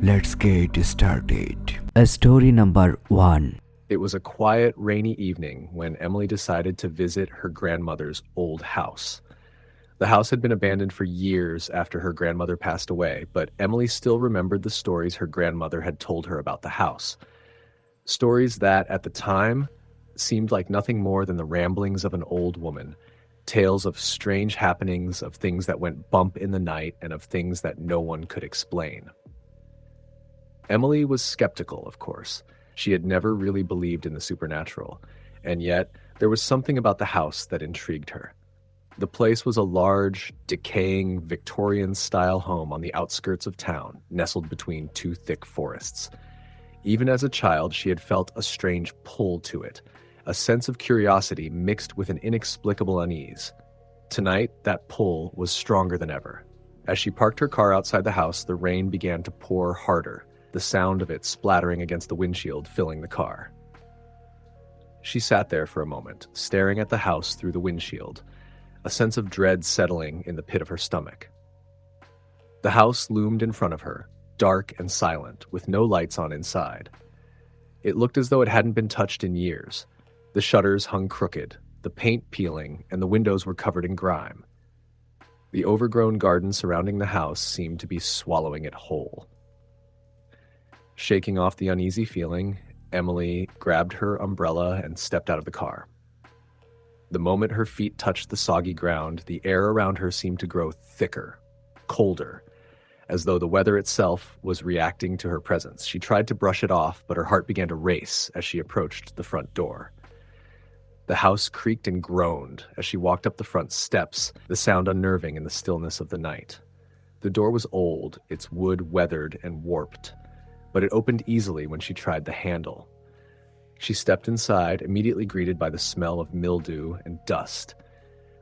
Let's get started. Story number 1. It was a quiet, rainy evening when Emily decided to visit her grandmother's old house. The house had been abandoned for years after her grandmother passed away, but Emily still remembered the stories her grandmother had told her about the house. Stories that, at the time, seemed like nothing more than the ramblings of an old woman, tales of strange happenings, of things that went bump in the night, and of things that no one could explain. Emily was skeptical, of course. She had never really believed in the supernatural, and yet there was something about the house that intrigued her. The place was a large, decaying, Victorian-style home on the outskirts of town, nestled between two thick forests. Even as a child, she had felt a strange pull to it, a sense of curiosity mixed with an inexplicable unease. Tonight, that pull was stronger than ever. As she parked her car outside the house, the rain began to pour harder, the sound of it splattering against the windshield filling the car. She sat there for a moment, staring at the house through the windshield, a sense of dread settling in the pit of her stomach. The house loomed in front of her, dark and silent, with no lights on inside. It looked as though it hadn't been touched in years. The shutters hung crooked, the paint peeling, and the windows were covered in grime. The overgrown garden surrounding the house seemed to be swallowing it whole. Shaking off the uneasy feeling, Emily grabbed her umbrella and stepped out of the car. The moment her feet touched the soggy ground, the air around her seemed to grow thicker, colder, as though the weather itself was reacting to her presence. She tried to brush it off, but her heart began to race as she approached the front door. The house creaked and groaned as she walked up the front steps, the sound unnerving in the stillness of the night. The door was old, its wood weathered and warped, but it opened easily when she tried the handle. She stepped inside, immediately greeted by the smell of mildew and dust.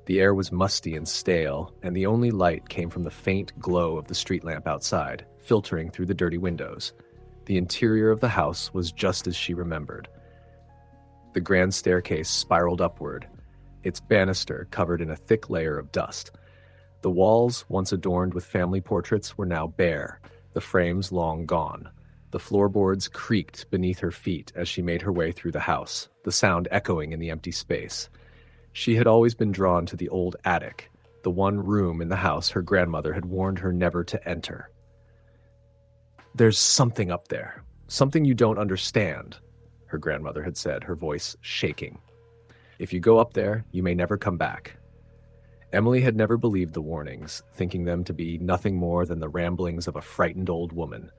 The air was musty and stale, and the only light came from the faint glow of the street lamp outside, filtering through the dirty windows. The interior of the house was just as she remembered. The grand staircase spiraled upward, its banister covered in a thick layer of dust. The walls, once adorned with family portraits, were now bare, the frames long gone. The floorboards creaked beneath her feet as she made her way through the house, the sound echoing in the empty space. She had always been drawn to the old attic, the one room in the house her grandmother had warned her never to enter. "There's something up there, something you don't understand," her grandmother had said, her voice shaking. "If you go up there, you may never come back." Emily had never believed the warnings, thinking them to be nothing more than the ramblings of a frightened old woman.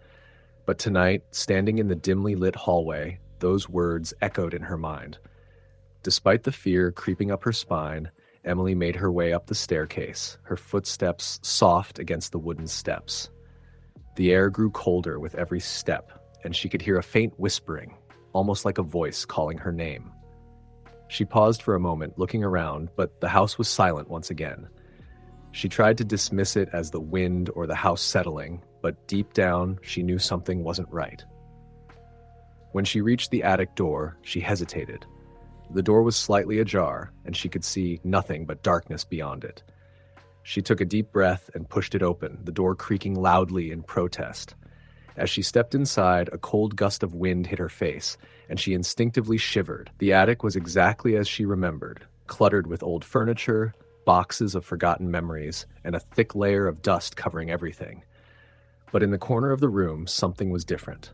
But tonight, standing in the dimly lit hallway, those words echoed in her mind. Despite the fear creeping up her spine, Emily made her way up the staircase, her footsteps soft against the wooden steps. The air grew colder with every step, and she could hear a faint whispering, almost like a voice calling her name. She paused for a moment, looking around, but the house was silent once again. She tried to dismiss it as the wind or the house settling, but deep down, she knew something wasn't right. When she reached the attic door, she hesitated. The door was slightly ajar, and she could see nothing but darkness beyond it. She took a deep breath and pushed it open, the door creaking loudly in protest. As she stepped inside, a cold gust of wind hit her face, and she instinctively shivered. The attic was exactly as she remembered, cluttered with old furniture, boxes of forgotten memories, and a thick layer of dust covering everything. But in the corner of the room, something was different.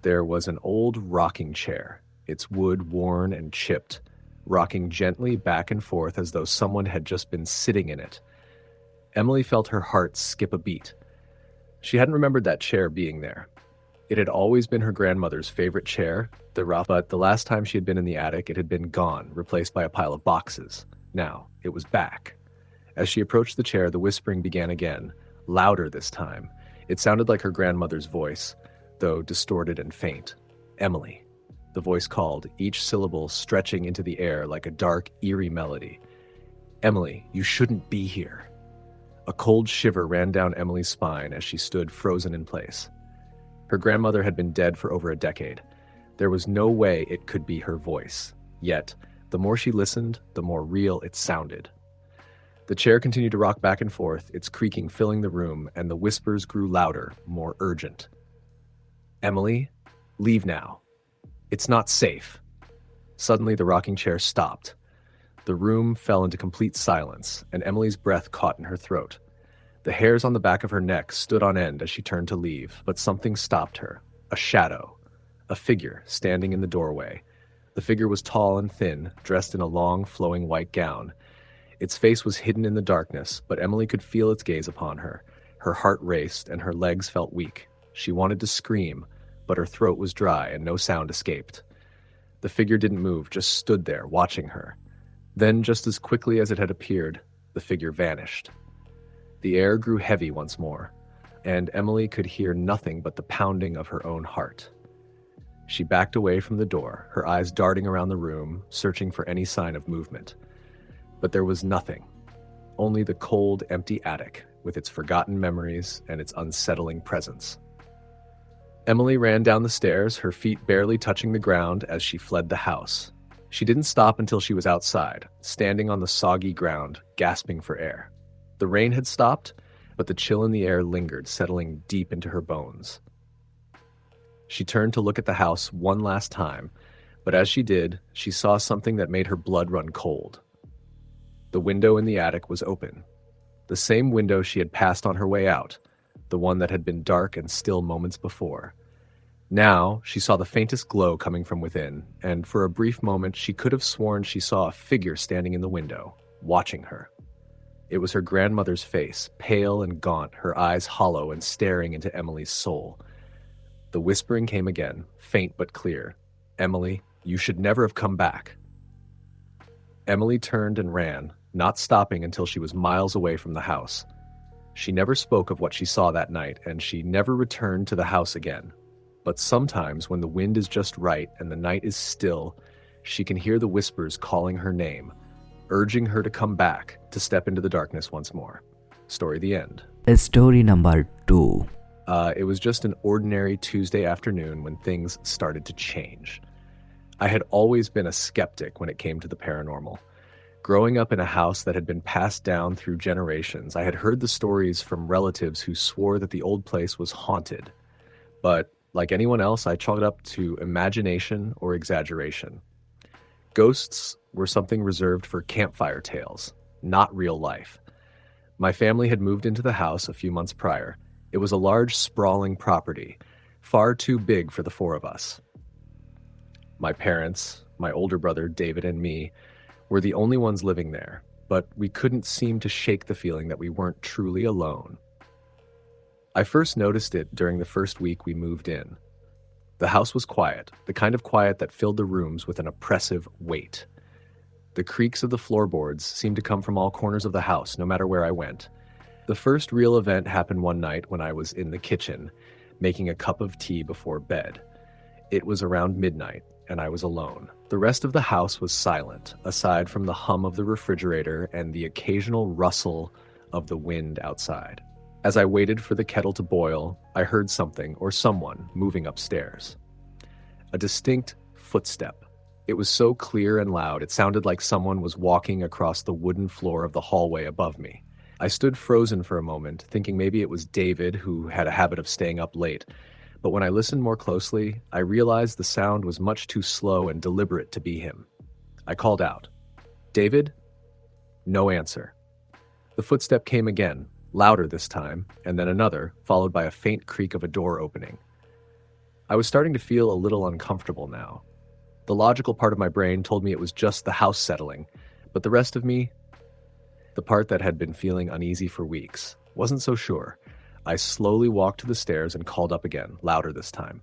There was an old rocking chair, its wood worn and chipped, rocking gently back and forth as though someone had just been sitting in it. Emily felt her heart skip a beat. She hadn't remembered that chair being there. It had always been her grandmother's favorite chair, but the last time she had been in the attic, it had been gone, replaced by a pile of boxes. Now, it was back. As she approached the chair, the whispering began again, louder this time. It sounded like her grandmother's voice, though distorted and faint. "Emily," the voice called, each syllable stretching into the air like a dark, eerie melody. "Emily, you shouldn't be here." A cold shiver ran down Emily's spine as she stood frozen in place. Her grandmother had been dead for over a decade. There was no way it could be her voice. Yet, the more she listened, the more real it sounded. The chair continued to rock back and forth, its creaking filling the room, and the whispers grew louder, more urgent. Emily, leave now. It's not safe. Suddenly, the rocking chair stopped. The room fell into complete silence, and Emily's breath caught in her throat. The hairs on the back of her neck stood on end as she turned to leave, but something stopped her. A shadow. A figure standing in the doorway. The figure was tall and thin, dressed in a long, flowing white gown. Its face was hidden in the darkness, but Emily could feel its gaze upon her. Her heart raced, and her legs felt weak. She wanted to scream, but her throat was dry and no sound escaped. The figure didn't move, just stood there, watching her. Then, just as quickly as it had appeared, the figure vanished. The air grew heavy once more, and Emily could hear nothing but the pounding of her own heart. She backed away from the door, her eyes darting around the room, searching for any sign of movement. But there was nothing, only the cold, empty attic with its forgotten memories and its unsettling presence. Emily ran down the stairs, her feet barely touching the ground as she fled the house. She didn't stop until she was outside, standing on the soggy ground, gasping for air. The rain had stopped, but the chill in the air lingered, settling deep into her bones. She turned to look at the house one last time, but as she did, she saw something that made her blood run cold. The window in the attic was open. The same window she had passed on her way out, the one that had been dark and still moments before. Now, she saw the faintest glow coming from within, and for a brief moment she could have sworn she saw a figure standing in the window, watching her. It was her grandmother's face, pale and gaunt, her eyes hollow and staring into Emily's soul. The whispering came again, faint but clear. "Emily, you should never have come back." Emily turned and ran, not stopping until she was miles away from the house. She never spoke of what she saw that night, and she never returned to the house again. But sometimes, when the wind is just right and the night is still, she can hear the whispers calling her name, urging her to come back, to step into the darkness once more. Story the end. Story number 2. It was just an ordinary Tuesday afternoon when things started to change. I had always been a skeptic when it came to the paranormal. Growing up in a house that had been passed down through generations, I had heard the stories from relatives who swore that the old place was haunted. But like anyone else, I chalked it up to imagination or exaggeration. Ghosts were something reserved for campfire tales, not real life. My family had moved into the house a few months prior. It was a large, sprawling property, far too big for the four of us. My parents, my older brother David, and me were the only ones living there, but we couldn't seem to shake the feeling that we weren't truly alone. I first noticed it during the first week we moved in. The house was quiet, the kind of quiet that filled the rooms with an oppressive weight. The creaks of the floorboards seemed to come from all corners of the house, no matter where I went. The first real event happened one night when I was in the kitchen, making a cup of tea before bed. It was around midnight, and I was alone. The rest of the house was silent, aside from the hum of the refrigerator and the occasional rustle of the wind outside. As I waited for the kettle to boil, I heard something or someone moving upstairs. A distinct footstep. It was so clear and loud, it sounded like someone was walking across the wooden floor of the hallway above me. I stood frozen for a moment, thinking maybe it was David, who had a habit of staying up late. But when I listened more closely, I realized the sound was much too slow and deliberate to be him. I called out, "David?" No answer. The footstep came again, louder this time, and then another, followed by a faint creak of a door opening. I was starting to feel a little uncomfortable now. The logical part of my brain told me it was just the house settling, but the rest of me, the part that had been feeling uneasy for weeks, wasn't so sure. I slowly walked to the stairs and called up again, louder this time.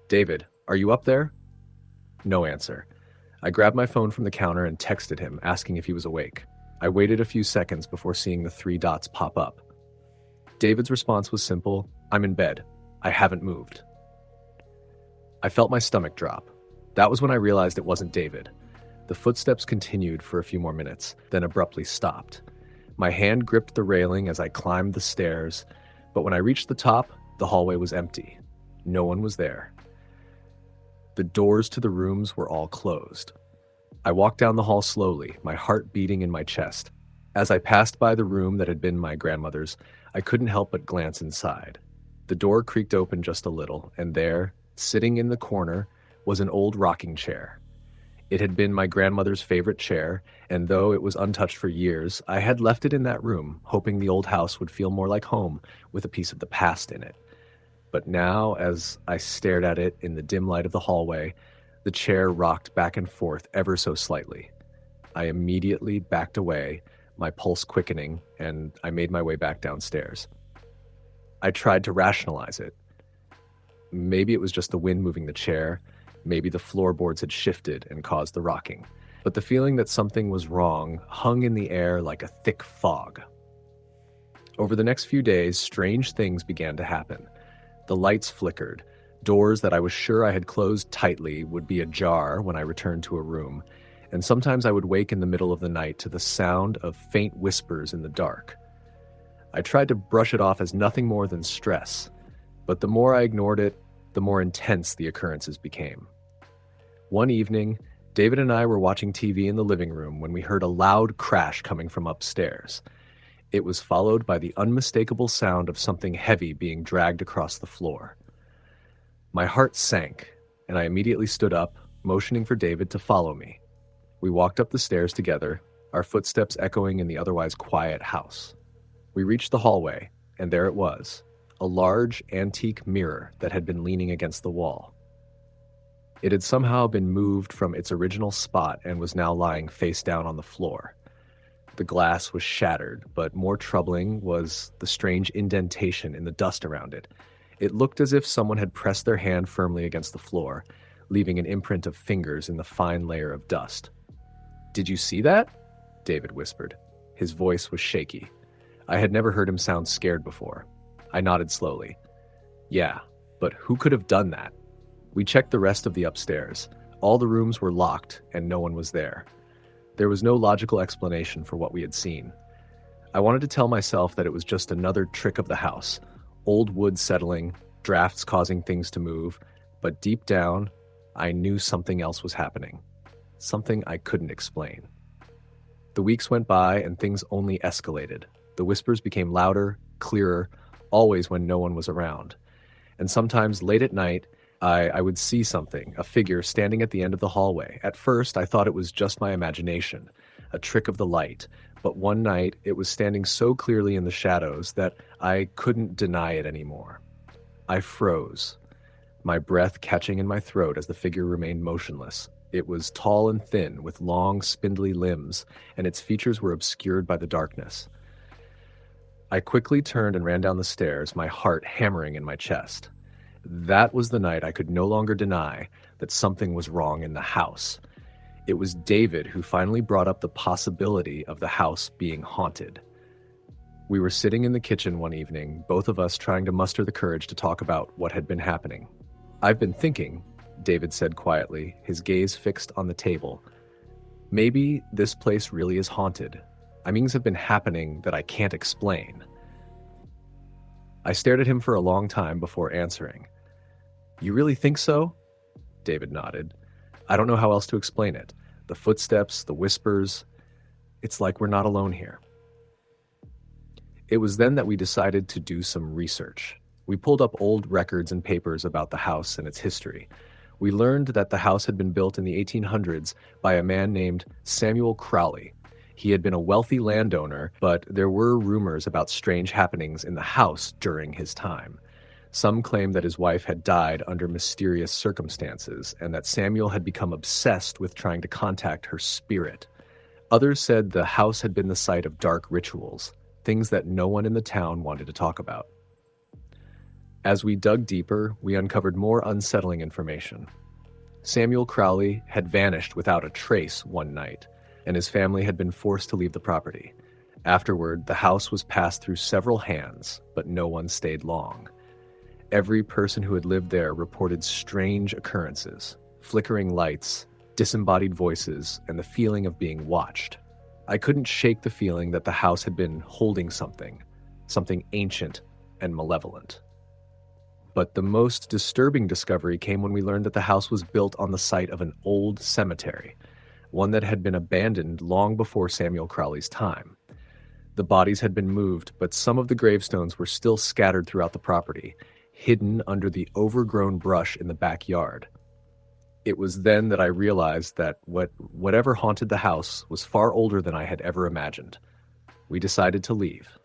"David, are you up there?" No answer. I grabbed my phone from the counter and texted him, asking if he was awake. I waited a few seconds before seeing the 3 dots pop up. David's response was simple, "I'm in bed. I haven't moved." I felt my stomach drop. That was when I realized it wasn't David. The footsteps continued for a few more minutes, then abruptly stopped. My hand gripped the railing as I climbed the stairs, but when I reached the top, the hallway was empty. No one was there. The doors to the rooms were all closed. I walked down the hall slowly, my heart beating in my chest. As I passed by the room that had been my grandmother's, I couldn't help but glance inside. The door creaked open just a little, and there, sitting in the corner, was an old rocking chair. It had been my grandmother's favorite chair, and though it was untouched for years, I had left it in that room, hoping the old house would feel more like home with a piece of the past in it. But now, as I stared at it in the dim light of the hallway, the chair rocked back and forth ever so slightly. I immediately backed away, my pulse quickening, and I made my way back downstairs. I tried to rationalize it. Maybe it was just the wind moving the chair. Maybe the floorboards had shifted and caused the rocking. But the feeling that something was wrong hung in the air like a thick fog. Over the next few days, strange things began to happen. The lights flickered. Doors that I was sure I had closed tightly would be ajar when I returned to a room. And sometimes I would wake in the middle of the night to the sound of faint whispers in the dark. I tried to brush it off as nothing more than stress, but the more I ignored it, the more intense the occurrences became. One evening, David and I were watching TV in the living room when we heard a loud crash coming from upstairs. It was followed by the unmistakable sound of something heavy being dragged across the floor. My heart sank, and I immediately stood up, motioning for David to follow me. We walked up the stairs together, our footsteps echoing in the otherwise quiet house. We reached the hallway, and there it was, a large antique mirror that had been leaning against the wall. It had somehow been moved from its original spot and was now lying face down on the floor. The glass was shattered, but more troubling was the strange indentation in the dust around it. It looked as if someone had pressed their hand firmly against the floor, leaving an imprint of fingers in the fine layer of dust. "Did you see that?" David whispered. His voice was shaky. I had never heard him sound scared before. I nodded slowly. "Yeah, but who could have done that?" We checked the rest of the upstairs. All the rooms were locked, and no one was there. There was no logical explanation for what we had seen. I wanted to tell myself that it was just another trick of the house, old wood settling, drafts causing things to move, but deep down, I knew something else was happening. Something I couldn't explain. The weeks went by, and things only escalated. The whispers became louder, clearer, always when no one was around. And sometimes late at night, I would see something, a figure standing at the end of the hallway. At first, I thought it was just my imagination, a trick of the light. But one night, it was standing so clearly in the shadows that I couldn't deny it anymore. I froze, my breath catching in my throat as the figure remained motionless. It was tall and thin, with long, spindly limbs, and its features were obscured by the darkness. I quickly turned and ran down the stairs, my heart hammering in my chest. That was the night I could no longer deny that something was wrong in the house. It was David who finally brought up the possibility of the house being haunted. We were sitting in the kitchen one evening, both of us trying to muster the courage to talk about what had been happening. "I've been thinking," David said quietly, his gaze fixed on the table. "Maybe this place really is haunted. Things have been happening that I can't explain." I stared at him for a long time before answering. "You really think so?" David nodded. "I don't know how else to explain it. The footsteps, the whispers. It's like we're not alone here." It was then that we decided to do some research. We pulled up old records and papers about the house and its history. We learned that the house had been built in the 1800s by a man named Samuel Crowley. He had been a wealthy landowner, but there were rumors about strange happenings in the house during his time. Some claimed that his wife had died under mysterious circumstances and that Samuel had become obsessed with trying to contact her spirit. Others said the house had been the site of dark rituals, things that no one in the town wanted to talk about. As we dug deeper, we uncovered more unsettling information. Samuel Crowley had vanished without a trace one night, and his family had been forced to leave the property. Afterward, the house was passed through several hands, but no one stayed long. Every person who had lived there reported strange occurrences, flickering lights, disembodied voices, and the feeling of being watched. I couldn't shake the feeling that the house had been holding something ancient and malevolent. But the most disturbing discovery came when we learned that the house was built on the site of an old cemetery, one that had been abandoned long before Samuel Crowley's time. The bodies had been moved, but some of the gravestones were still scattered throughout the property, hidden under the overgrown brush in the backyard. It was then that I realized that whatever haunted the house was far older than I had ever imagined. We decided to leave.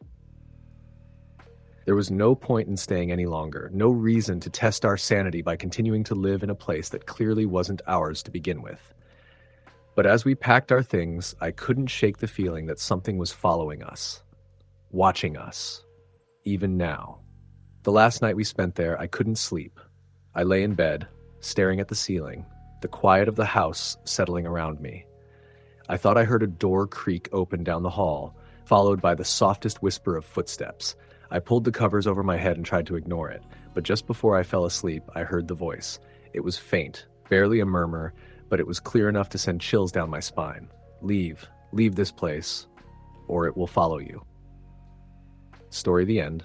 There was no point in staying any longer, no reason to test our sanity by continuing to live in a place that clearly wasn't ours to begin with. But as we packed our things, I couldn't shake the feeling that something was following us, watching us, even now. The last night we spent there, I couldn't sleep. I lay in bed, staring at the ceiling, the quiet of the house settling around me. I thought I heard a door creak open down the hall, followed by the softest whisper of footsteps. I pulled the covers over my head and tried to ignore it, but just before I fell asleep, I heard the voice. It was faint, barely a murmur, but it was clear enough to send chills down my spine. Leave this place, or it will follow you. Story the end.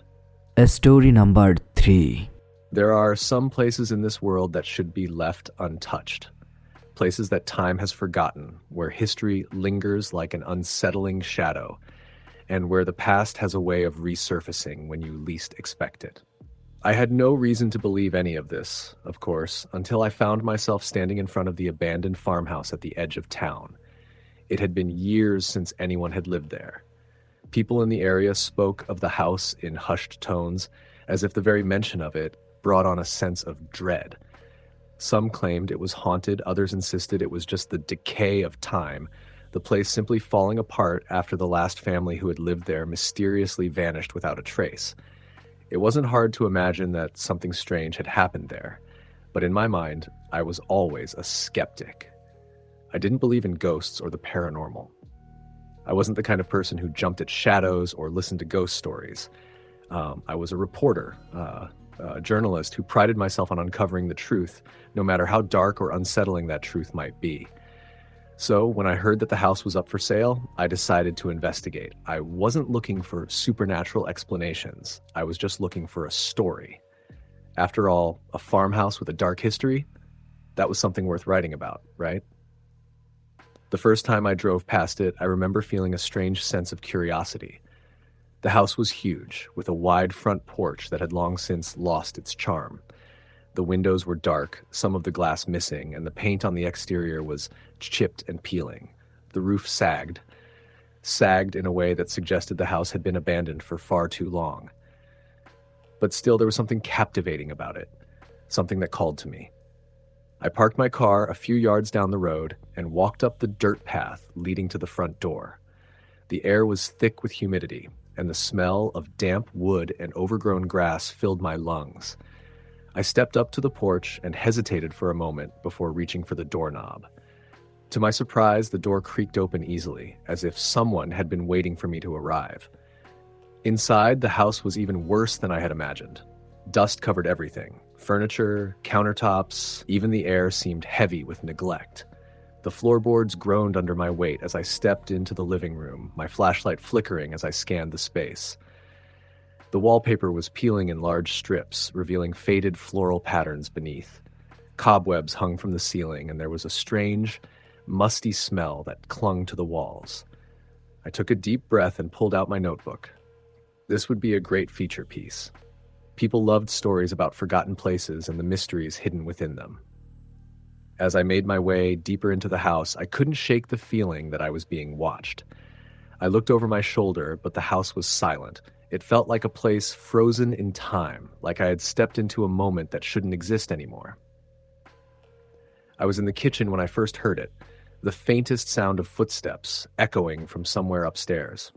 Story number 3. There are some places in this world that should be left untouched. Places that time has forgotten, where history lingers like an unsettling shadow, and where the past has a way of resurfacing when you least expect it. I had no reason to believe any of this, of course, until I found myself standing in front of the abandoned farmhouse at the edge of town. It had been years since anyone had lived there. People in the area spoke of the house in hushed tones, as if the very mention of it brought on a sense of dread. Some claimed it was haunted, others insisted it was just the decay of time, the place simply falling apart after the last family who had lived there mysteriously vanished without a trace. It wasn't hard to imagine that something strange had happened there, but in my mind, I was always a skeptic. I didn't believe in ghosts or the paranormal. I wasn't the kind of person who jumped at shadows or listened to ghost stories. I was a reporter, a journalist who prided myself on uncovering the truth, no matter how dark or unsettling that truth might be. So when I heard that the house was up for sale, I decided to investigate. I wasn't looking for supernatural explanations. I was just looking for a story. After all, a farmhouse with a dark history, that was something worth writing about, right? The first time I drove past it, I remember feeling a strange sense of curiosity. The house was huge, with a wide front porch that had long since lost its charm. The windows were dark, some of the glass missing, and the paint on the exterior was chipped and peeling. The roof sagged in a way that suggested the house had been abandoned for far too long. But still, there was something captivating about it, something that called to me. I parked my car a few yards down the road and walked up the dirt path leading to the front door. The air was thick with humidity, and the smell of damp wood and overgrown grass filled my lungs. I stepped up to the porch and hesitated for a moment before reaching for the doorknob. To my surprise, the door creaked open easily, as if someone had been waiting for me to arrive. Inside, the house was even worse than I had imagined. Dust covered everything. Furniture, countertops, even the air seemed heavy with neglect. The floorboards groaned under my weight as I stepped into the living room, my flashlight flickering as I scanned the space. The wallpaper was peeling in large strips, revealing faded floral patterns beneath. Cobwebs hung from the ceiling, and there was a strange, musty smell that clung to the walls. I took a deep breath and pulled out my notebook. This would be a great feature piece. People loved stories about forgotten places and the mysteries hidden within them. As I made my way deeper into the house, I couldn't shake the feeling that I was being watched. I looked over my shoulder, but the house was silent. It felt like a place frozen in time, like I had stepped into a moment that shouldn't exist anymore. I was in the kitchen when I first heard it, the faintest sound of footsteps echoing from somewhere upstairs.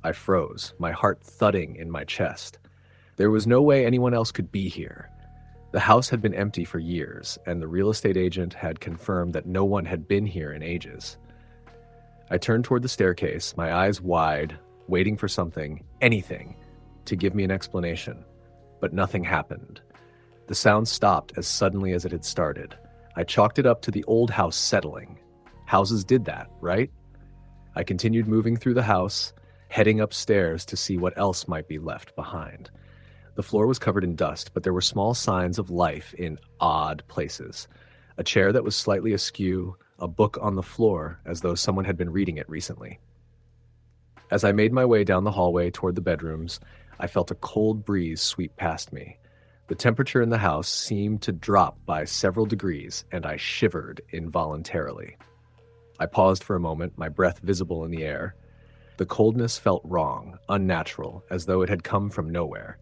I froze, my heart thudding in my chest. There was no way anyone else could be here. The house had been empty for years, and the real estate agent had confirmed that no one had been here in ages. I turned toward the staircase, my eyes wide, waiting for something, anything, to give me an explanation. But nothing happened. The sound stopped as suddenly as it had started. I chalked it up to the old house settling. Houses did that, right? I continued moving through the house, heading upstairs to see what else might be left behind. The floor was covered in dust, but there were small signs of life in odd places. A chair that was slightly askew, a book on the floor, as though someone had been reading it recently. As I made my way down the hallway toward the bedrooms, I felt a cold breeze sweep past me. The temperature in the house seemed to drop by several degrees, and I shivered involuntarily. I paused for a moment, my breath visible in the air. The coldness felt wrong, unnatural, as though it had come from nowhere.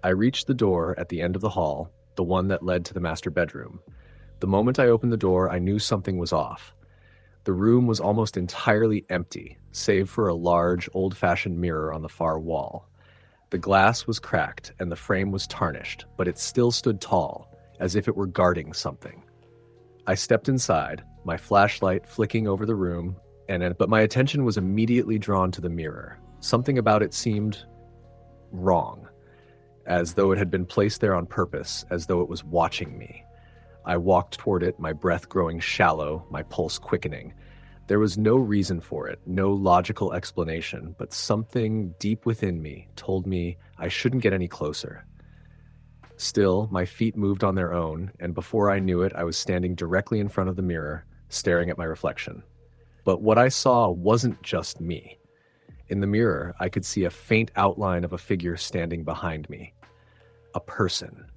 I reached the door at the end of the hall, the one that led to the master bedroom. The moment I opened the door, I knew something was off. The room was almost entirely empty, save for a large, old-fashioned mirror on the far wall. The glass was cracked and the frame was tarnished, but it still stood tall, as if it were guarding something. I stepped inside, my flashlight flicking over the room, but my attention was immediately drawn to the mirror. Something about it seemed wrong, as though it had been placed there on purpose, as though it was watching me. I walked toward it, my breath growing shallow, my pulse quickening. There was no reason for it, no logical explanation, but something deep within me told me I shouldn't get any closer. Still, my feet moved on their own, and before I knew it, I was standing directly in front of the mirror, staring at my reflection. But what I saw wasn't just me. In the mirror, I could see a faint outline of a figure standing behind me. A person.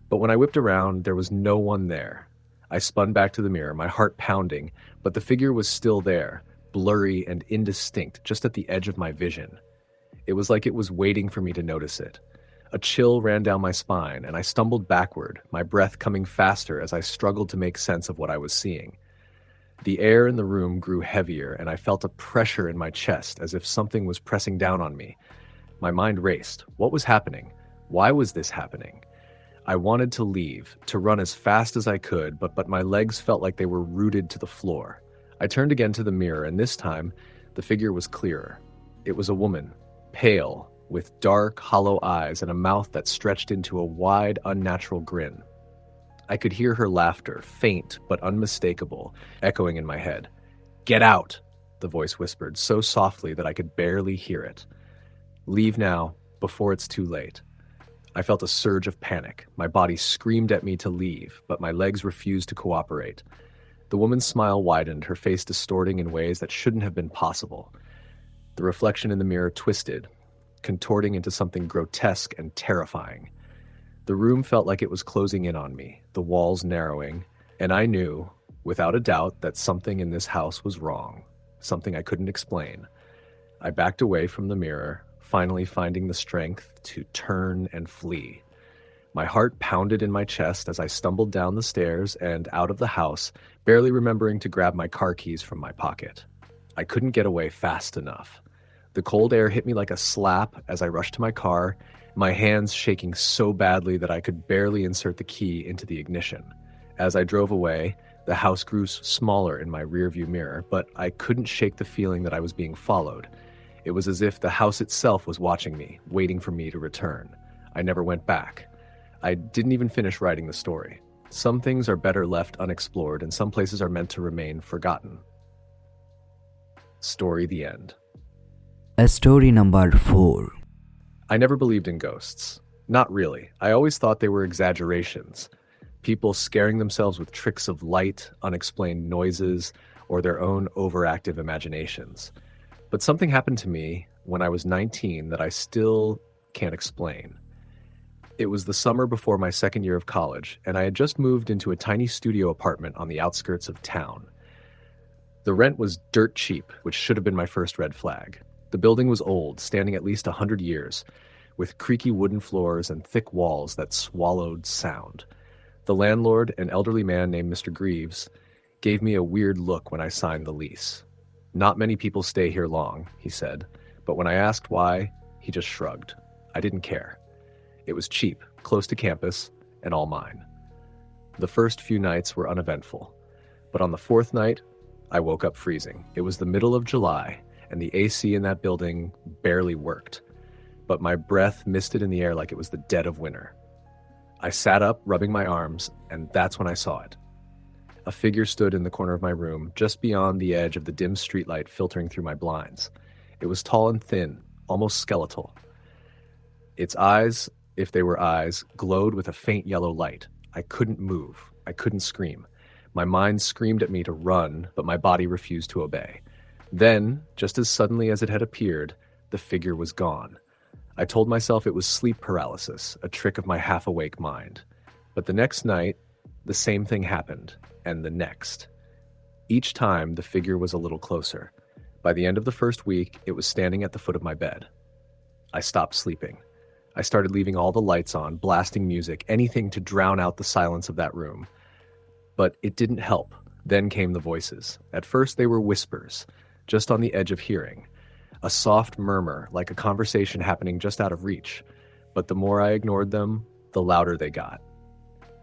But when I whipped around, there was no one there. I spun back to the mirror, my heart pounding, but the figure was still there, blurry and indistinct, just at the edge of my vision. It was like it was waiting for me to notice it. A chill ran down my spine, and I stumbled backward, my breath coming faster as I struggled to make sense of what I was seeing. The air in the room grew heavier, and I felt a pressure in my chest as if something was pressing down on me. My mind raced. What was happening? Why was this happening? I wanted to leave, to run as fast as I could, but my legs felt like they were rooted to the floor. I turned again to the mirror, and this time, the figure was clearer. It was a woman, pale, with dark, hollow eyes and a mouth that stretched into a wide, unnatural grin. I could hear her laughter, faint but unmistakable, echoing in my head. "Get out!" the voice whispered, so softly that I could barely hear it. "Leave now, before it's too late." I felt a surge of panic. My body screamed at me to leave, but my legs refused to cooperate. The woman's smile widened, her face distorting in ways that shouldn't have been possible. The reflection in the mirror twisted, contorting into something grotesque and terrifying. The room felt like it was closing in on me, the walls narrowing, and I knew, without a doubt, that something in this house was wrong, something I couldn't explain. I backed away from the mirror, finally finding the strength to turn and flee. My heart pounded in my chest as I stumbled down the stairs and out of the house, barely remembering to grab my car keys from my pocket. I couldn't get away fast enough. The cold air hit me like a slap as I rushed to my car, my hands shaking so badly that I could barely insert the key into the ignition. As I drove away, the house grew smaller in my rearview mirror, but I couldn't shake the feeling that I was being followed. It was as if the house itself was watching me, waiting for me to return. I never went back. I didn't even finish writing the story. Some things are better left unexplored, and some places are meant to remain forgotten. Story the end. Story number 4. I never believed in ghosts. Not really. I always thought they were exaggerations. People scaring themselves with tricks of light, unexplained noises, or their own overactive imaginations. But something happened to me when I was 19 that I still can't explain. It was the summer before my second year of college, and I had just moved into a tiny studio apartment on the outskirts of town. The rent was dirt cheap, which should have been my first red flag. The building was old, standing at least 100 years, with creaky wooden floors and thick walls that swallowed sound. The landlord, an elderly man named Mr. Greaves, gave me a weird look when I signed the lease. "Not many people stay here long," he said, but when I asked why, he just shrugged. I didn't care. It was cheap, close to campus, and all mine. The first few nights were uneventful, but on the fourth night, I woke up freezing. It was the middle of July, and the AC in that building barely worked, but my breath misted in the air like it was the dead of winter. I sat up, rubbing my arms, and that's when I saw it. A figure stood in the corner of my room, just beyond the edge of the dim streetlight filtering through my blinds. It was tall and thin, almost skeletal. Its eyes, if they were eyes, glowed with a faint yellow light. I couldn't move. I couldn't scream. My mind screamed at me to run, but my body refused to obey. Then, just as suddenly as it had appeared, the figure was gone. I told myself it was sleep paralysis, a trick of my half-awake mind. But the next night, the same thing happened, and the next. Each time, the figure was a little closer. By the end of the first week, it was standing at the foot of my bed. I stopped sleeping. I started leaving all the lights on, blasting music, anything to drown out the silence of that room. But it didn't help. Then came the voices. At first, they were whispers, just on the edge of hearing. A soft murmur, like a conversation happening just out of reach. But the more I ignored them, the louder they got.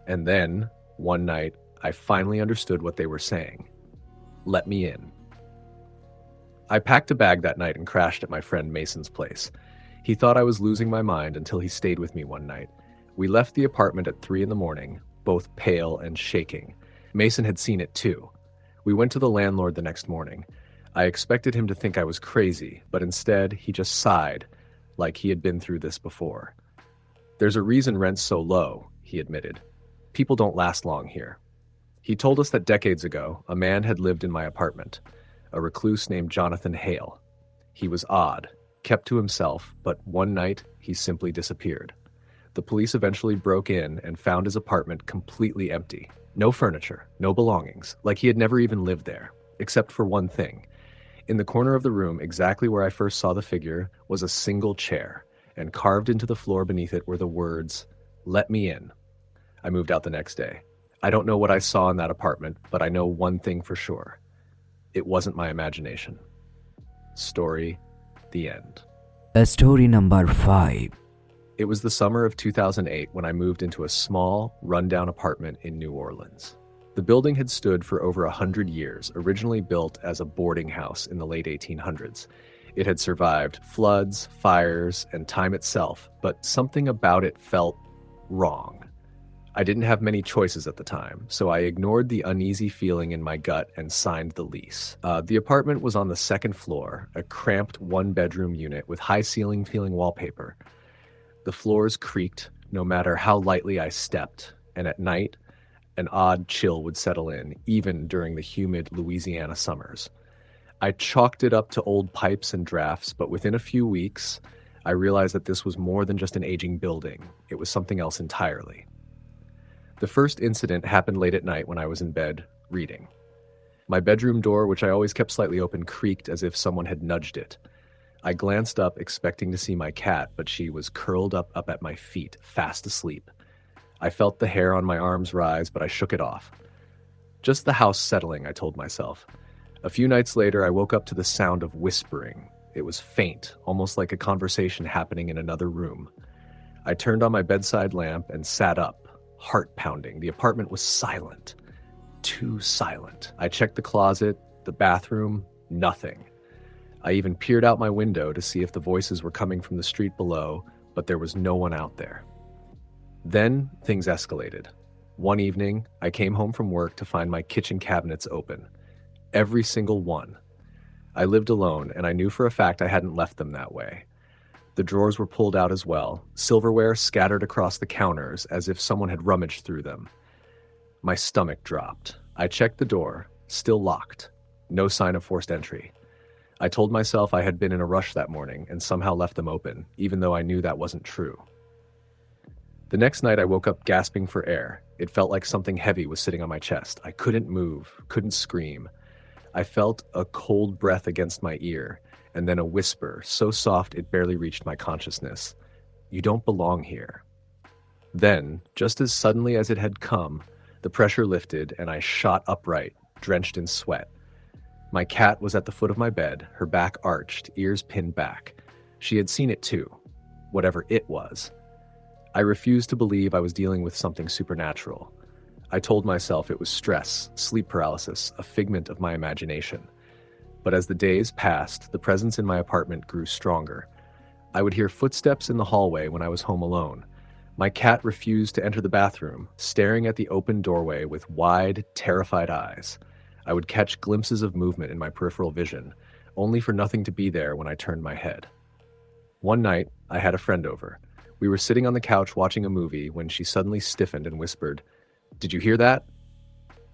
And then, one night, I finally understood what they were saying. Let me in. I packed a bag that night and crashed at my friend Mason's place. He thought I was losing my mind until he stayed with me one night. We left the apartment at 3 a.m, both pale and shaking. Mason had seen it too. We went to the landlord the next morning. I expected him to think I was crazy, but instead he just sighed, like he had been through this before. There's a reason rent's so low, he admitted. People don't last long here. He told us that decades ago, a man had lived in my apartment, a recluse named Jonathan Hale. He was odd, kept to himself, but one night he simply disappeared. The police eventually broke in and found his apartment completely empty. No furniture, no belongings, like he had never even lived there, except for one thing. In the corner of the room, exactly where I first saw the figure, was a single chair, and carved into the floor beneath it were the words, "Let me in." I moved out the next day. I don't know what I saw in that apartment, but I know one thing for sure. It wasn't my imagination. Story, the end. Story number 5. It was the summer of 2008 when I moved into a small, rundown apartment in New Orleans. The building had stood for over 100 years, originally built as a boarding house in the late 1800s. It had survived floods, fires, and time itself, but something about it felt wrong. I didn't have many choices at the time, so I ignored the uneasy feeling in my gut and signed the lease. The apartment was on the second floor, a cramped one-bedroom unit with high-ceiling feeling wallpaper. The floors creaked no matter how lightly I stepped, and at night, an odd chill would settle in, even during the humid Louisiana summers. I chalked it up to old pipes and drafts, but within a few weeks, I realized that this was more than just an aging building. It was something else entirely. The first incident happened late at night when I was in bed, reading. My bedroom door, which I always kept slightly open, creaked as if someone had nudged it. I glanced up, expecting to see my cat, but she was curled up at my feet, fast asleep. I felt the hair on my arms rise, but I shook it off. Just the house settling, I told myself. A few nights later, I woke up to the sound of whispering. It was faint, almost like a conversation happening in another room. I turned on my bedside lamp and sat up, heart pounding. The apartment was silent. Too silent. I checked the closet, the bathroom, nothing. I even peered out my window to see if the voices were coming from the street below, but there was no one out there. Then things escalated. One evening, I came home from work to find my kitchen cabinets open. Every single one. I lived alone, and I knew for a fact I hadn't left them that way. The drawers were pulled out as well, silverware scattered across the counters as if someone had rummaged through them. My stomach dropped. I checked the door, still locked. No sign of forced entry. I told myself I had been in a rush that morning and somehow left them open, even though I knew that wasn't true. The next night I woke up gasping for air. It felt like something heavy was sitting on my chest. I couldn't move, couldn't scream. I felt a cold breath against my ear, and then a whisper, so soft it barely reached my consciousness. "You don't belong here." Then, just as suddenly as it had come, the pressure lifted and I shot upright, drenched in sweat. My cat was at the foot of my bed, her back arched, ears pinned back. She had seen it too, whatever it was. I refused to believe I was dealing with something supernatural. I told myself it was stress, sleep paralysis, a figment of my imagination. But as the days passed, the presence in my apartment grew stronger. I would hear footsteps in the hallway when I was home alone. My cat refused to enter the bathroom, staring at the open doorway with wide, terrified eyes. I would catch glimpses of movement in my peripheral vision, only for nothing to be there when I turned my head. One night, I had a friend over. We were sitting on the couch watching a movie when she suddenly stiffened and whispered, "Did you hear that?"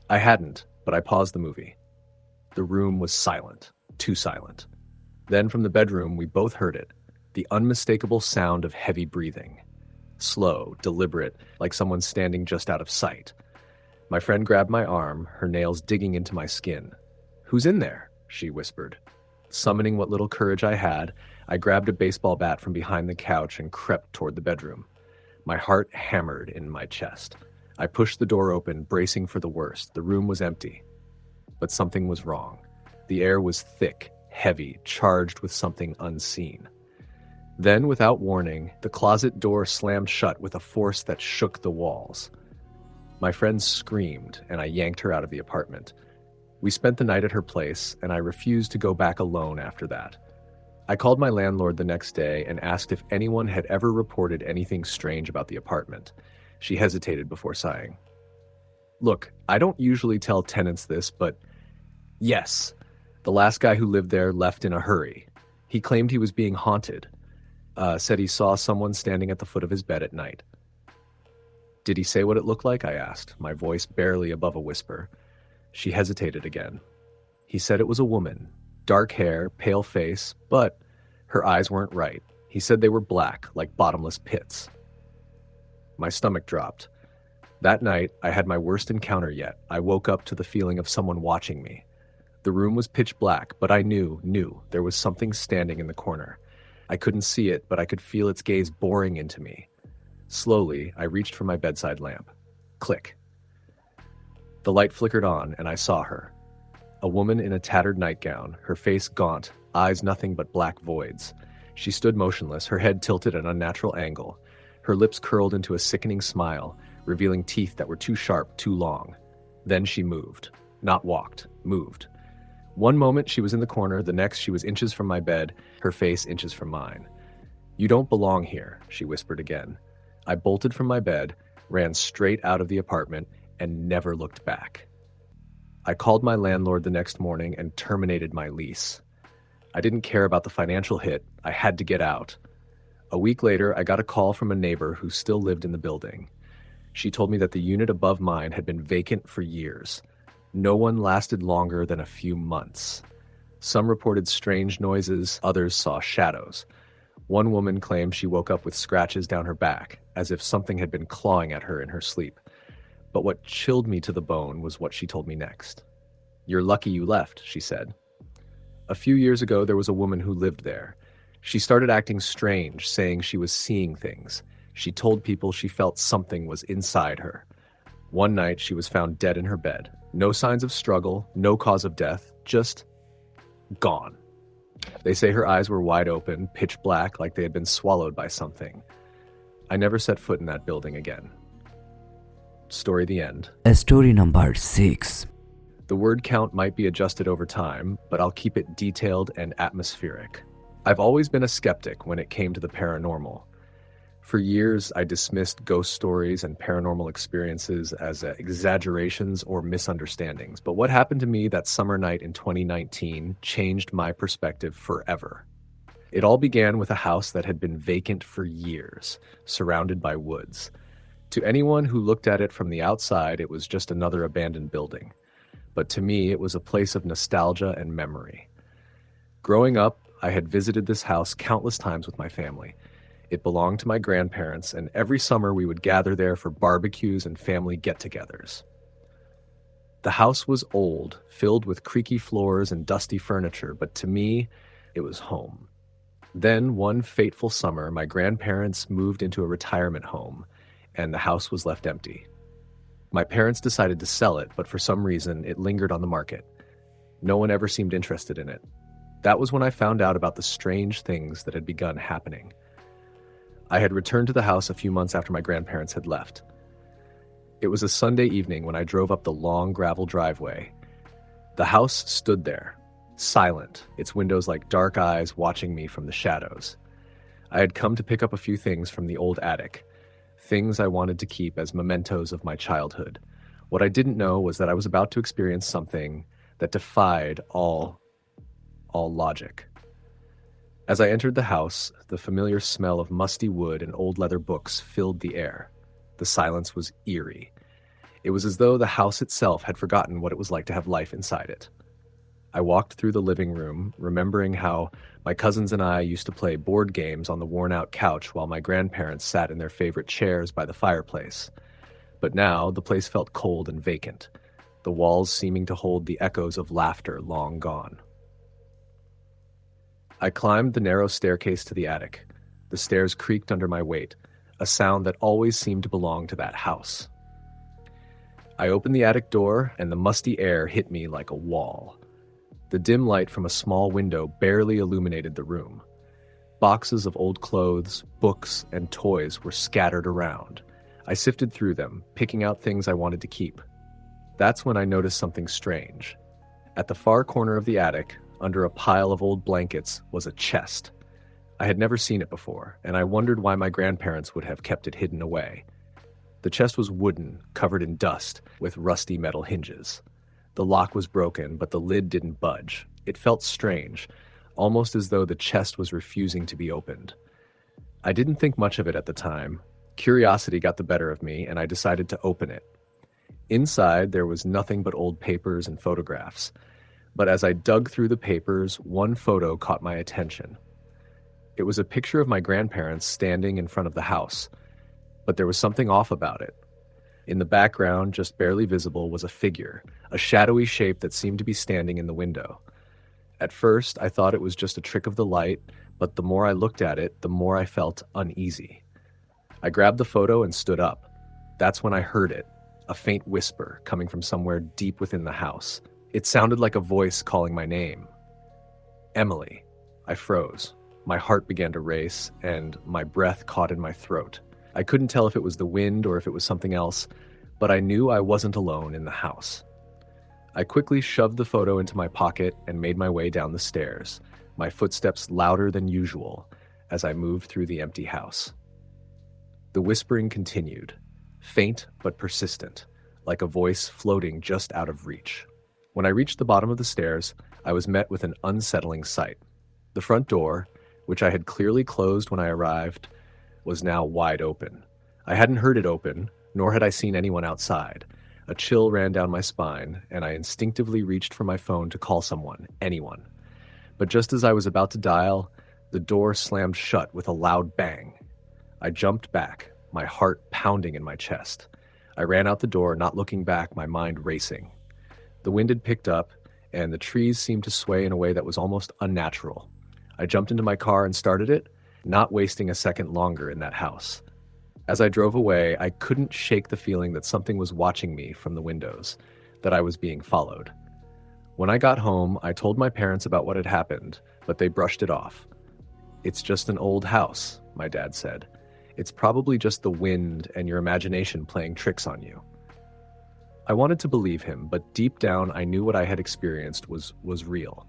I hadn't, but I paused the movie. The room was silent, too silent. Then from the bedroom, we both heard it. The unmistakable sound of heavy breathing. Slow, deliberate, like someone standing just out of sight. My friend grabbed my arm, her nails digging into my skin. "Who's in there?" she whispered. Summoning what little courage I had, I grabbed a baseball bat from behind the couch and crept toward the bedroom. My heart hammered in my chest. I pushed the door open, bracing for the worst. The room was empty. But something was wrong. The air was thick, heavy, charged with something unseen. Then, without warning, the closet door slammed shut with a force that shook the walls. My friend screamed, and I yanked her out of the apartment. We spent the night at her place, and I refused to go back alone after that. I called my landlord the next day and asked if anyone had ever reported anything strange about the apartment. She hesitated before sighing. "Look, I don't usually tell tenants this, but yes, the last guy who lived there left in a hurry. He claimed he was being haunted. Said he saw someone standing at the foot of his bed at night." "Did he say what it looked like?" I asked, my voice barely above a whisper. She hesitated again. "He said it was a woman. Dark hair, pale face, but her eyes weren't right. He said they were black, like bottomless pits." My stomach dropped. That night, I had my worst encounter yet. I woke up to the feeling of someone watching me. The room was pitch black, but I knew there was something standing in the corner. I couldn't see it, but I could feel its gaze boring into me. Slowly, I reached for my bedside lamp. Click. The light flickered on, and I saw her. A woman in a tattered nightgown, her face gaunt, eyes nothing but black voids. She stood motionless, her head tilted at an unnatural angle. Her lips curled into a sickening smile, revealing teeth that were too sharp, too long. Then she moved. Not walked, moved. One moment she was in the corner, the next she was inches from my bed, her face inches from mine. "You don't belong here," she whispered again. I bolted from my bed, ran straight out of the apartment, and never looked back. I called my landlord the next morning and terminated my lease. I didn't care about the financial hit. I had to get out. A week later, I got a call from a neighbor who still lived in the building. She told me that the unit above mine had been vacant for years. No one lasted longer than a few months. Some reported strange noises, others saw shadows. One woman claimed she woke up with scratches down her back, as if something had been clawing at her in her sleep. But what chilled me to the bone was what she told me next. "You're lucky you left," she said. A few years ago, there was a woman who lived there. She started acting strange, saying she was seeing things. She told people she felt something was inside her. One night, she was found dead in her bed. No signs of struggle, no cause of death, just gone. They say her eyes were wide open, pitch black, like they had been swallowed by something. I never set foot in that building again. Story the end. Story number 6. The word count might be adjusted over time, but I'll keep it detailed and atmospheric. I've always been a skeptic when it came to the paranormal. For years, I dismissed ghost stories and paranormal experiences as exaggerations or misunderstandings. But what happened to me that summer night in 2019 changed my perspective forever. It all began with a house that had been vacant for years, surrounded by woods. To anyone who looked at it from the outside, it was just another abandoned building. But to me, it was a place of nostalgia and memory. Growing up, I had visited this house countless times with my family. It belonged to my grandparents, and every summer we would gather there for barbecues and family get-togethers. The house was old, filled with creaky floors and dusty furniture, but to me, it was home. Then, one fateful summer, my grandparents moved into a retirement home, and the house was left empty. My parents decided to sell it, but for some reason, it lingered on the market. No one ever seemed interested in it. That was when I found out about the strange things that had begun happening. I had returned to the house a few months after my grandparents had left. It was a Sunday evening when I drove up the long gravel driveway. The house stood there, silent, its windows like dark eyes watching me from the shadows. I had come to pick up a few things from the old attic, things I wanted to keep as mementos of my childhood. What I didn't know was that I was about to experience something that defied all logic. As I entered the house, the familiar smell of musty wood and old leather books filled the air. The silence was eerie. It was as though the house itself had forgotten what it was like to have life inside it. I walked through the living room, remembering how my cousins and I used to play board games on the worn-out couch while my grandparents sat in their favorite chairs by the fireplace. But now the place felt cold and vacant, the walls seeming to hold the echoes of laughter long gone. I climbed the narrow staircase to the attic. The stairs creaked under my weight, a sound that always seemed to belong to that house. I opened the attic door, and the musty air hit me like a wall. The dim light from a small window barely illuminated the room. Boxes of old clothes, books, and toys were scattered around. I sifted through them, picking out things I wanted to keep. That's when I noticed something strange. At the far corner of the attic, under a pile of old blankets, was a chest. I had never seen it before, and I wondered why my grandparents would have kept it hidden away. The chest was wooden, covered in dust, with rusty metal hinges. The lock was broken, but the lid didn't budge. It felt strange, almost as though the chest was refusing to be opened. I didn't think much of it at the time. Curiosity got the better of me, and I decided to open it. Inside, there was nothing but old papers and photographs. But as I dug through the papers, one photo caught my attention. It was a picture of my grandparents standing in front of the house, but there was something off about it. In the background, just barely visible, was a figure, a shadowy shape that seemed to be standing in the window. At first, I thought it was just a trick of the light, but the more I looked at it, the more I felt uneasy. I grabbed the photo and stood up. That's when I heard it, a faint whisper coming from somewhere deep within the house. It sounded like a voice calling my name. Emily. I froze. My heart began to race, and my breath caught in my throat. I couldn't tell if it was the wind or if it was something else, but I knew I wasn't alone in the house. I quickly shoved the photo into my pocket and made my way down the stairs, my footsteps louder than usual as I moved through the empty house. The whispering continued, faint but persistent, like a voice floating just out of reach. When I reached the bottom of the stairs, I was met with an unsettling sight. The front door, which I had clearly closed when I arrived, was now wide open. I hadn't heard it open, nor had I seen anyone outside. A chill ran down my spine, and I instinctively reached for my phone to call someone, anyone. But just as I was about to dial, the door slammed shut with a loud bang. I jumped back, my heart pounding in my chest. I ran out the door, not looking back, my mind racing. The wind had picked up, and the trees seemed to sway in a way that was almost unnatural. I jumped into my car and started it, not wasting a second longer in that house. As I drove away, I couldn't shake the feeling that something was watching me from the windows, that I was being followed. When I got home, I told my parents about what had happened, but they brushed it off. "It's just an old house," my dad said. "It's probably just the wind and your imagination playing tricks on you." I wanted to believe him, but deep down I knew what I had experienced was real.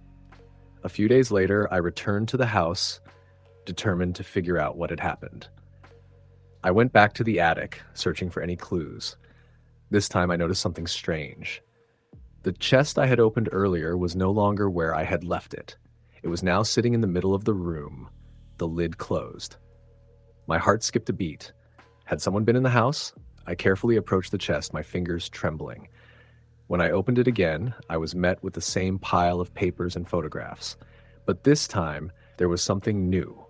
A few days later, I returned to the house, determined to figure out what had happened. I went back to the attic, searching for any clues. This time I noticed something strange. The chest I had opened earlier was no longer where I had left it. It was now sitting in the middle of the room, the lid closed. My heart skipped a beat. Had someone been in the house? I carefully approached the chest, my fingers trembling. When I opened it again, I was met with the same pile of papers and photographs. But this time, there was something new.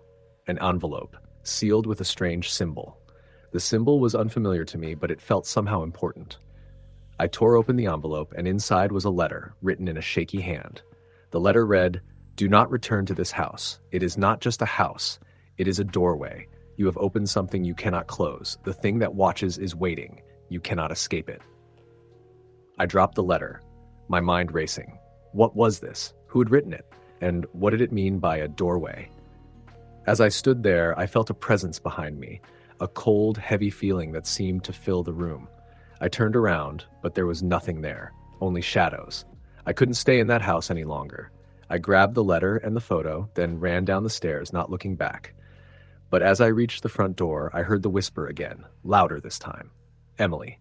An envelope, sealed with a strange symbol. The symbol was unfamiliar to me, but it felt somehow important. I tore open the envelope, and inside was a letter, written in a shaky hand. The letter read, "Do not return to this house. It is not just a house. It is a doorway. You have opened something you cannot close. The thing that watches is waiting. You cannot escape it." I dropped the letter, my mind racing. What was this? Who had written it? And what did it mean by a doorway? As I stood there, I felt a presence behind me, a cold, heavy feeling that seemed to fill the room. I turned around, but there was nothing there, only shadows. I couldn't stay in that house any longer. I grabbed the letter and the photo, then ran down the stairs, not looking back. But as I reached the front door, I heard the whisper again, louder this time. "Emily."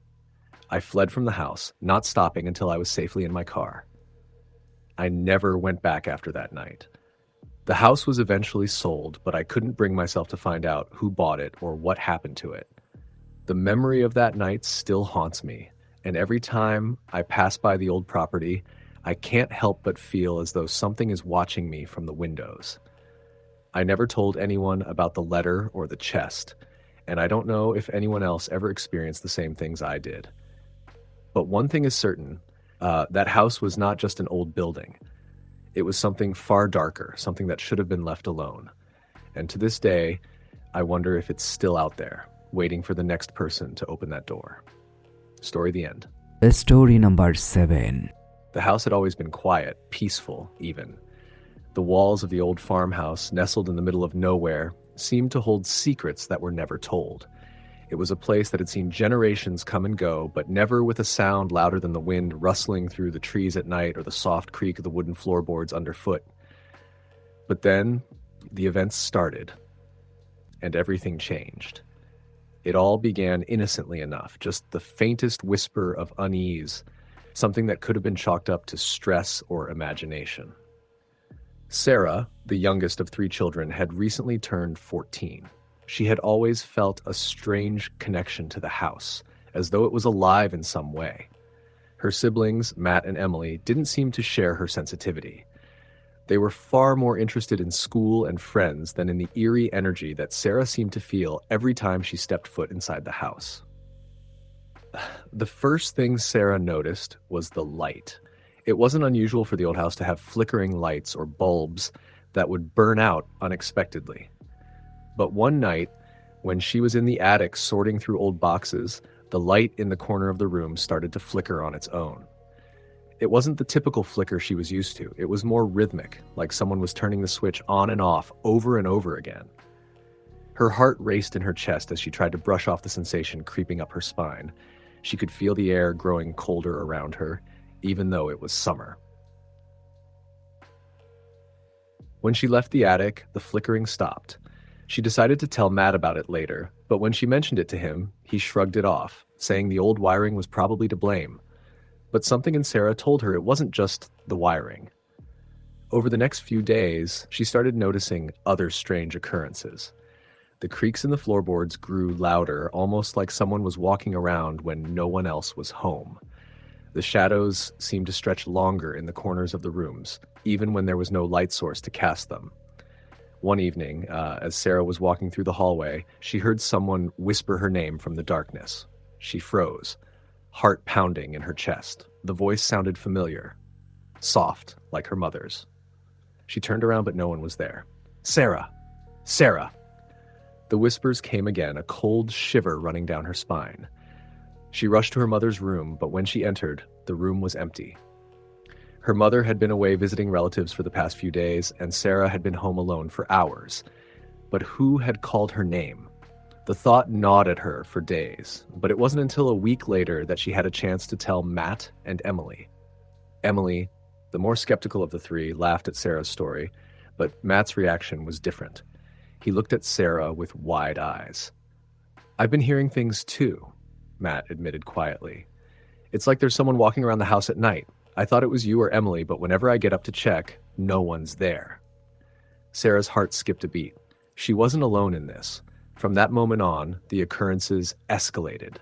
I fled from the house, not stopping until I was safely in my car. I never went back after that night. The house was eventually sold, but I couldn't bring myself to find out who bought it or what happened to it. The memory of that night still haunts me, and every time I pass by the old property, I can't help but feel as though something is watching me from the windows. I never told anyone about the letter or the chest, and I don't know if anyone else ever experienced the same things I did. But one thing is certain, that house was not just an old building. It was something far darker, something that should have been left alone. And to this day, I wonder if it's still out there, waiting for the next person to open that door. Story the end. Story number 7. The house had always been quiet, peaceful even. The walls of the old farmhouse, nestled in the middle of nowhere, seemed to hold secrets that were never told. It was a place that had seen generations come and go, but never with a sound louder than the wind rustling through the trees at night or the soft creak of the wooden floorboards underfoot. But then, the events started, and everything changed. It all began innocently enough, just the faintest whisper of unease, something that could have been chalked up to stress or imagination. Sarah, the youngest of 3 children, had recently turned 14. She had always felt a strange connection to the house, as though it was alive in some way. Her siblings, Matt and Emily, didn't seem to share her sensitivity. They were far more interested in school and friends than in the eerie energy that Sarah seemed to feel every time she stepped foot inside the house. The first thing Sarah noticed was the light. It wasn't unusual for the old house to have flickering lights or bulbs that would burn out unexpectedly. But one night, when she was in the attic sorting through old boxes, the light in the corner of the room started to flicker on its own. It wasn't the typical flicker she was used to. It was more rhythmic, like someone was turning the switch on and off over and over again. Her heart raced in her chest as she tried to brush off the sensation creeping up her spine. She could feel the air growing colder around her, even though it was summer. When she left the attic, the flickering stopped. She decided to tell Matt about it later, but when she mentioned it to him, he shrugged it off, saying the old wiring was probably to blame. But something in Sarah told her it wasn't just the wiring. Over the next few days, she started noticing other strange occurrences. The creaks in the floorboards grew louder, almost like someone was walking around when no one else was home. The shadows seemed to stretch longer in the corners of the rooms, even when there was no light source to cast them. One evening, as Sarah was walking through the hallway, she heard someone whisper her name from the darkness. She froze, heart pounding in her chest. The voice sounded familiar, soft, like her mother's. She turned around, but no one was there. "Sarah! Sarah!" The whispers came again, a cold shiver running down her spine. She rushed to her mother's room, but when she entered, the room was empty. Her mother had been away visiting relatives for the past few days, and Sarah had been home alone for hours. But who had called her name? The thought gnawed at her for days, but it wasn't until a week later that she had a chance to tell Matt and Emily. Emily, the more skeptical of the 3, laughed at Sarah's story, but Matt's reaction was different. He looked at Sarah with wide eyes. "I've been hearing things too," Matt admitted quietly. "It's like there's someone walking around the house at night. I thought it was you or Emily, but whenever I get up to check, no one's there." Sarah's heart skipped a beat. She wasn't alone in this. From that moment on, the occurrences escalated.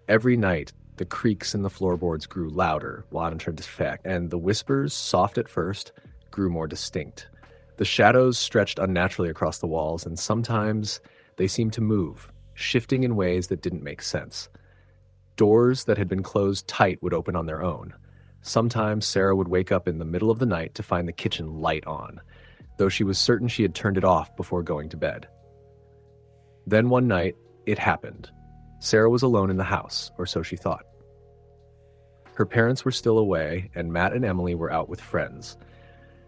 Every night, the creaks in the floorboards grew louder, and the whispers, soft at first, grew more distinct. The shadows stretched unnaturally across the walls, and sometimes they seemed to move, shifting in ways that didn't make sense. Doors that had been closed tight would open on their own. Sometimes Sarah would wake up in the middle of the night to find the kitchen light on, though she was certain she had turned it off before going to bed. Then one night, it happened. Sarah was alone in the house, or so she thought. Her parents were still away, and Matt and Emily were out with friends.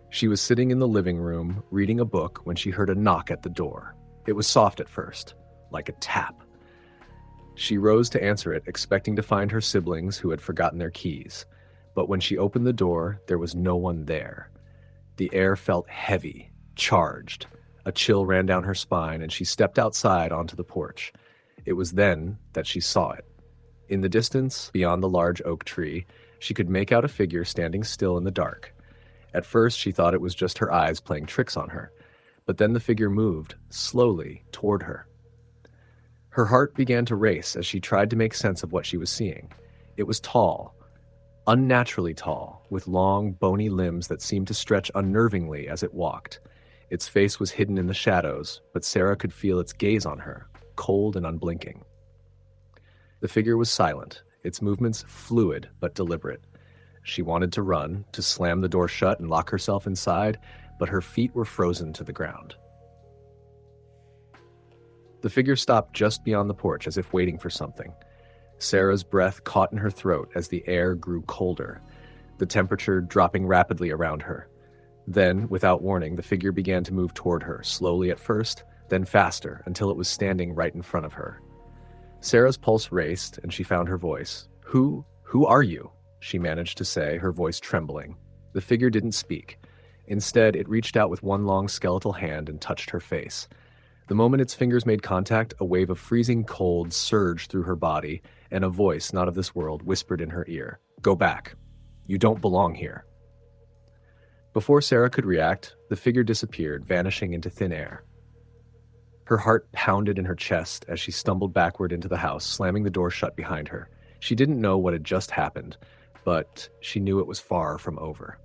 She was sitting in the living room, reading a book, when she heard a knock at the door. It was soft at first, like a tap. She rose to answer it, expecting to find her siblings who had forgotten their keys. But when she opened the door, there was no one there. The air felt heavy, charged. A chill ran down her spine, and she stepped outside onto the porch. It was then that she saw it. In the distance, beyond the large oak tree, she could make out a figure standing still in the dark. At first, she thought it was just her eyes playing tricks on her, but then the figure moved, slowly, toward her. Her heart began to race as she tried to make sense of what she was seeing. It was tall, Unnaturally tall, with long, bony limbs that seemed to stretch unnervingly as it walked. Its face was hidden in the shadows, but Sarah could feel its gaze on her, cold and unblinking. The figure was silent, its movements fluid but deliberate. She wanted to run, to slam the door shut and lock herself inside, but her feet were frozen to the ground. The figure stopped just beyond the porch as if waiting for something. Sarah's breath caught in her throat as the air grew colder, the temperature dropping rapidly around her. Then, without warning, the figure began to move toward her, slowly at first, then faster, until it was standing right in front of her. Sarah's pulse raced, and she found her voice. Who are you?" she managed to say, her voice trembling. The figure didn't speak. Instead, it reached out with one long skeletal hand and touched her face. The moment its fingers made contact, a wave of freezing cold surged through her body, and a voice not of this world whispered in her ear, "Go back. You don't belong here." Before Sarah could react, the figure disappeared, vanishing into thin air. Her heart pounded in her chest as she stumbled backward into the house, slamming the door shut behind her. She didn't know what had just happened, but she knew it was far from over.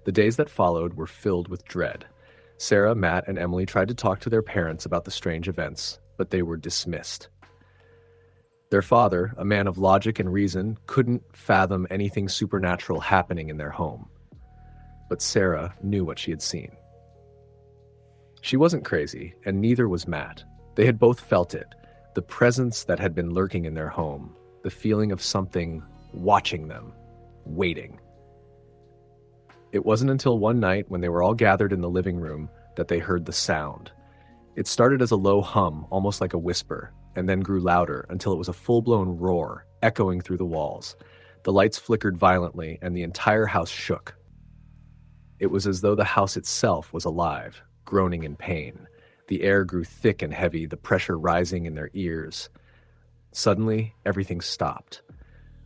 The days that followed were filled with dread. Sarah, Matt, and Emily tried to talk to their parents about the strange events, but they were dismissed. Their father, a man of logic and reason, couldn't fathom anything supernatural happening in their home. But Sarah knew what she had seen. She wasn't crazy, and neither was Matt. They had both felt it, the presence that had been lurking in their home, the feeling of something watching them, waiting. It wasn't until one night when they were all gathered in the living room that they heard the sound. It started as a low hum, almost like a whisper, and then grew louder until it was a full-blown roar, echoing through the walls. The lights flickered violently, and the entire house shook. It was as though the house itself was alive, groaning in pain. The air grew thick and heavy, the pressure rising in their ears. Suddenly, everything stopped.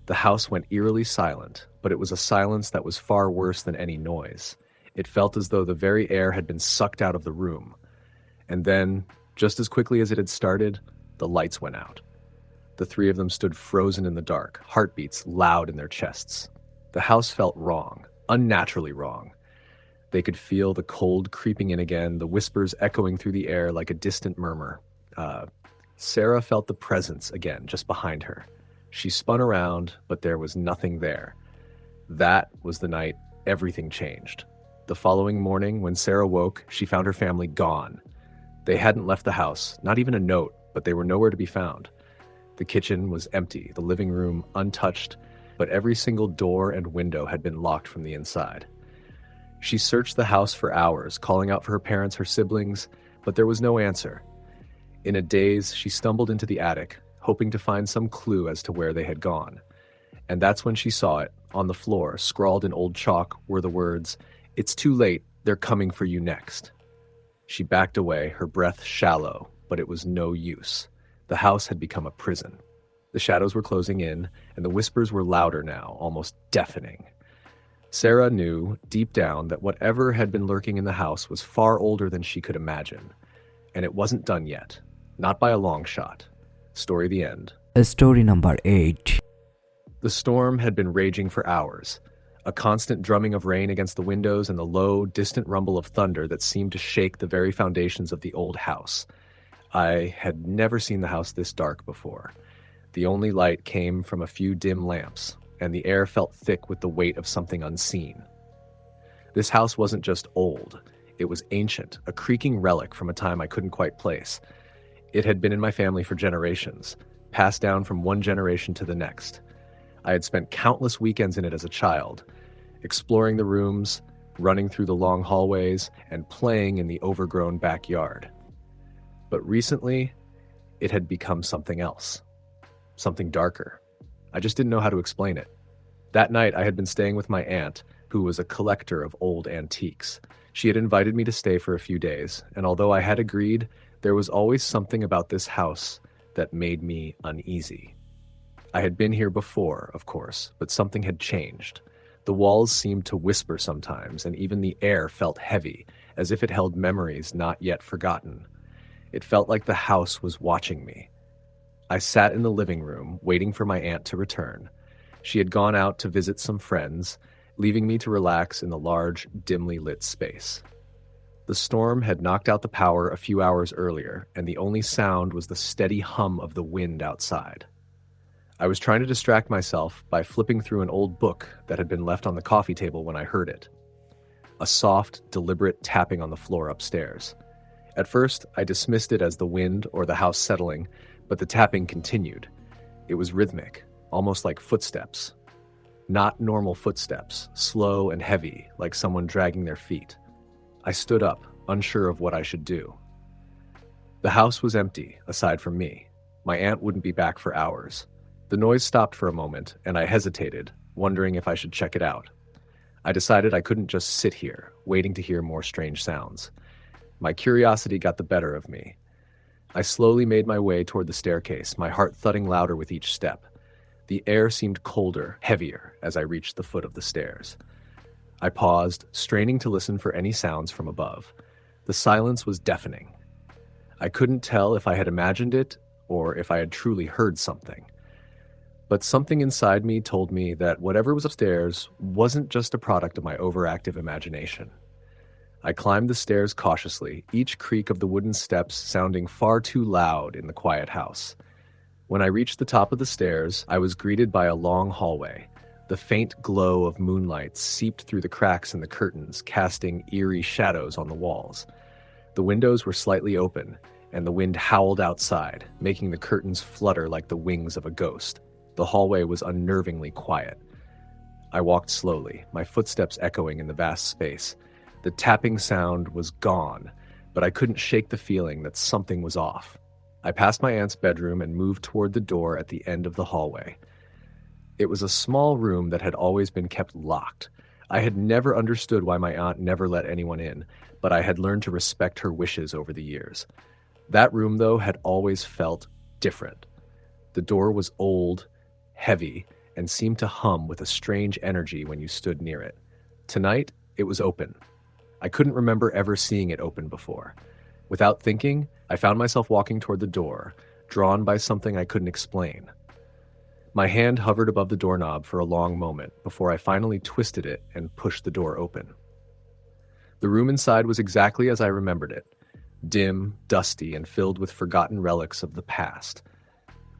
The house went eerily silent, but it was a silence that was far worse than any noise. It felt as though the very air had been sucked out of the room. And then, just as quickly as it had started, the lights went out. The three of them stood frozen in the dark, heartbeats loud in their chests. The house felt wrong, unnaturally wrong. They could feel the cold creeping in again, the whispers echoing through the air like a distant murmur. Sarah felt the presence again, just behind her. She spun around, but there was nothing there. That was the night everything changed. The following morning, when Sarah woke, she found her family gone. They hadn't left the house, not even a note, but they were nowhere to be found. The kitchen was empty, the living room untouched, but every single door and window had been locked from the inside. She searched the house for hours, calling out for her parents, her siblings, but there was no answer. In a daze, she stumbled into the attic, hoping to find some clue as to where they had gone. And that's when she saw it. On the floor, scrawled in old chalk, were the words, "It's too late, they're coming for you next." She backed away, her breath shallow, but it was no use. The house had become a prison. The shadows were closing in, and the whispers were louder now, almost deafening. Sarah knew, deep down, that whatever had been lurking in the house was far older than she could imagine. And it wasn't done yet. Not by a long shot. Story the end. Story number 8. The storm had been raging for hours. A constant drumming of rain against the windows and the low, distant rumble of thunder that seemed to shake the very foundations of the old house. I had never seen the house this dark before. The only light came from a few dim lamps, and the air felt thick with the weight of something unseen. This house wasn't just old. It was ancient, a creaking relic from a time I couldn't quite place. It had been in my family for generations, passed down from one generation to the next. I had spent countless weekends in it as a child, exploring the rooms, running through the long hallways, and playing in the overgrown backyard. But recently, it had become something else, something darker. I just didn't know how to explain it. That night, I had been staying with my aunt, who was a collector of old antiques. She had invited me to stay for a few days, and although I had agreed, there was always something about this house that made me uneasy. I had been here before, of course, but something had changed. The walls seemed to whisper sometimes, and even the air felt heavy, as if it held memories not yet forgotten. It felt like the house was watching me. I sat in the living room, waiting for my aunt to return. She had gone out to visit some friends, leaving me to relax in the large, dimly lit space. The storm had knocked out the power a few hours earlier, and the only sound was the steady hum of the wind outside. I was trying to distract myself by flipping through an old book that had been left on the coffee table when I heard it. A soft, deliberate tapping on the floor upstairs. At first, I dismissed it as the wind or the house settling, but the tapping continued. It was rhythmic, almost like footsteps. Not normal footsteps, slow and heavy, like someone dragging their feet. I stood up, unsure of what I should do. The house was empty, aside from me. My aunt wouldn't be back for hours. The noise stopped for a moment, and I hesitated, wondering if I should check it out. I decided I couldn't just sit here, waiting to hear more strange sounds. My curiosity got the better of me. I slowly made my way toward the staircase, my heart thudding louder with each step. The air seemed colder, heavier, as I reached the foot of the stairs. I paused, straining to listen for any sounds from above. The silence was deafening. I couldn't tell if I had imagined it or if I had truly heard something. But something inside me told me that whatever was upstairs wasn't just a product of my overactive imagination. I climbed the stairs cautiously, each creak of the wooden steps sounding far too loud in the quiet house. When I reached the top of the stairs, I was greeted by a long hallway. The faint glow of moonlight seeped through the cracks in the curtains, casting eerie shadows on the walls. The windows were slightly open, and the wind howled outside, making the curtains flutter like the wings of a ghost. The hallway was unnervingly quiet. I walked slowly, my footsteps echoing in the vast space. The tapping sound was gone, but I couldn't shake the feeling that something was off. I passed my aunt's bedroom and moved toward the door at the end of the hallway. It was a small room that had always been kept locked. I had never understood why my aunt never let anyone in, but I had learned to respect her wishes over the years. That room, though, had always felt different. The door was old, heavy, and seemed to hum with a strange energy when you stood near it. Tonight, it was open. I couldn't remember ever seeing it open before. Without thinking, I found myself walking toward the door, drawn by something I couldn't explain. My hand hovered above the doorknob for a long moment before I finally twisted it and pushed the door open. The room inside was exactly as I remembered it, dim, dusty, and filled with forgotten relics of the past.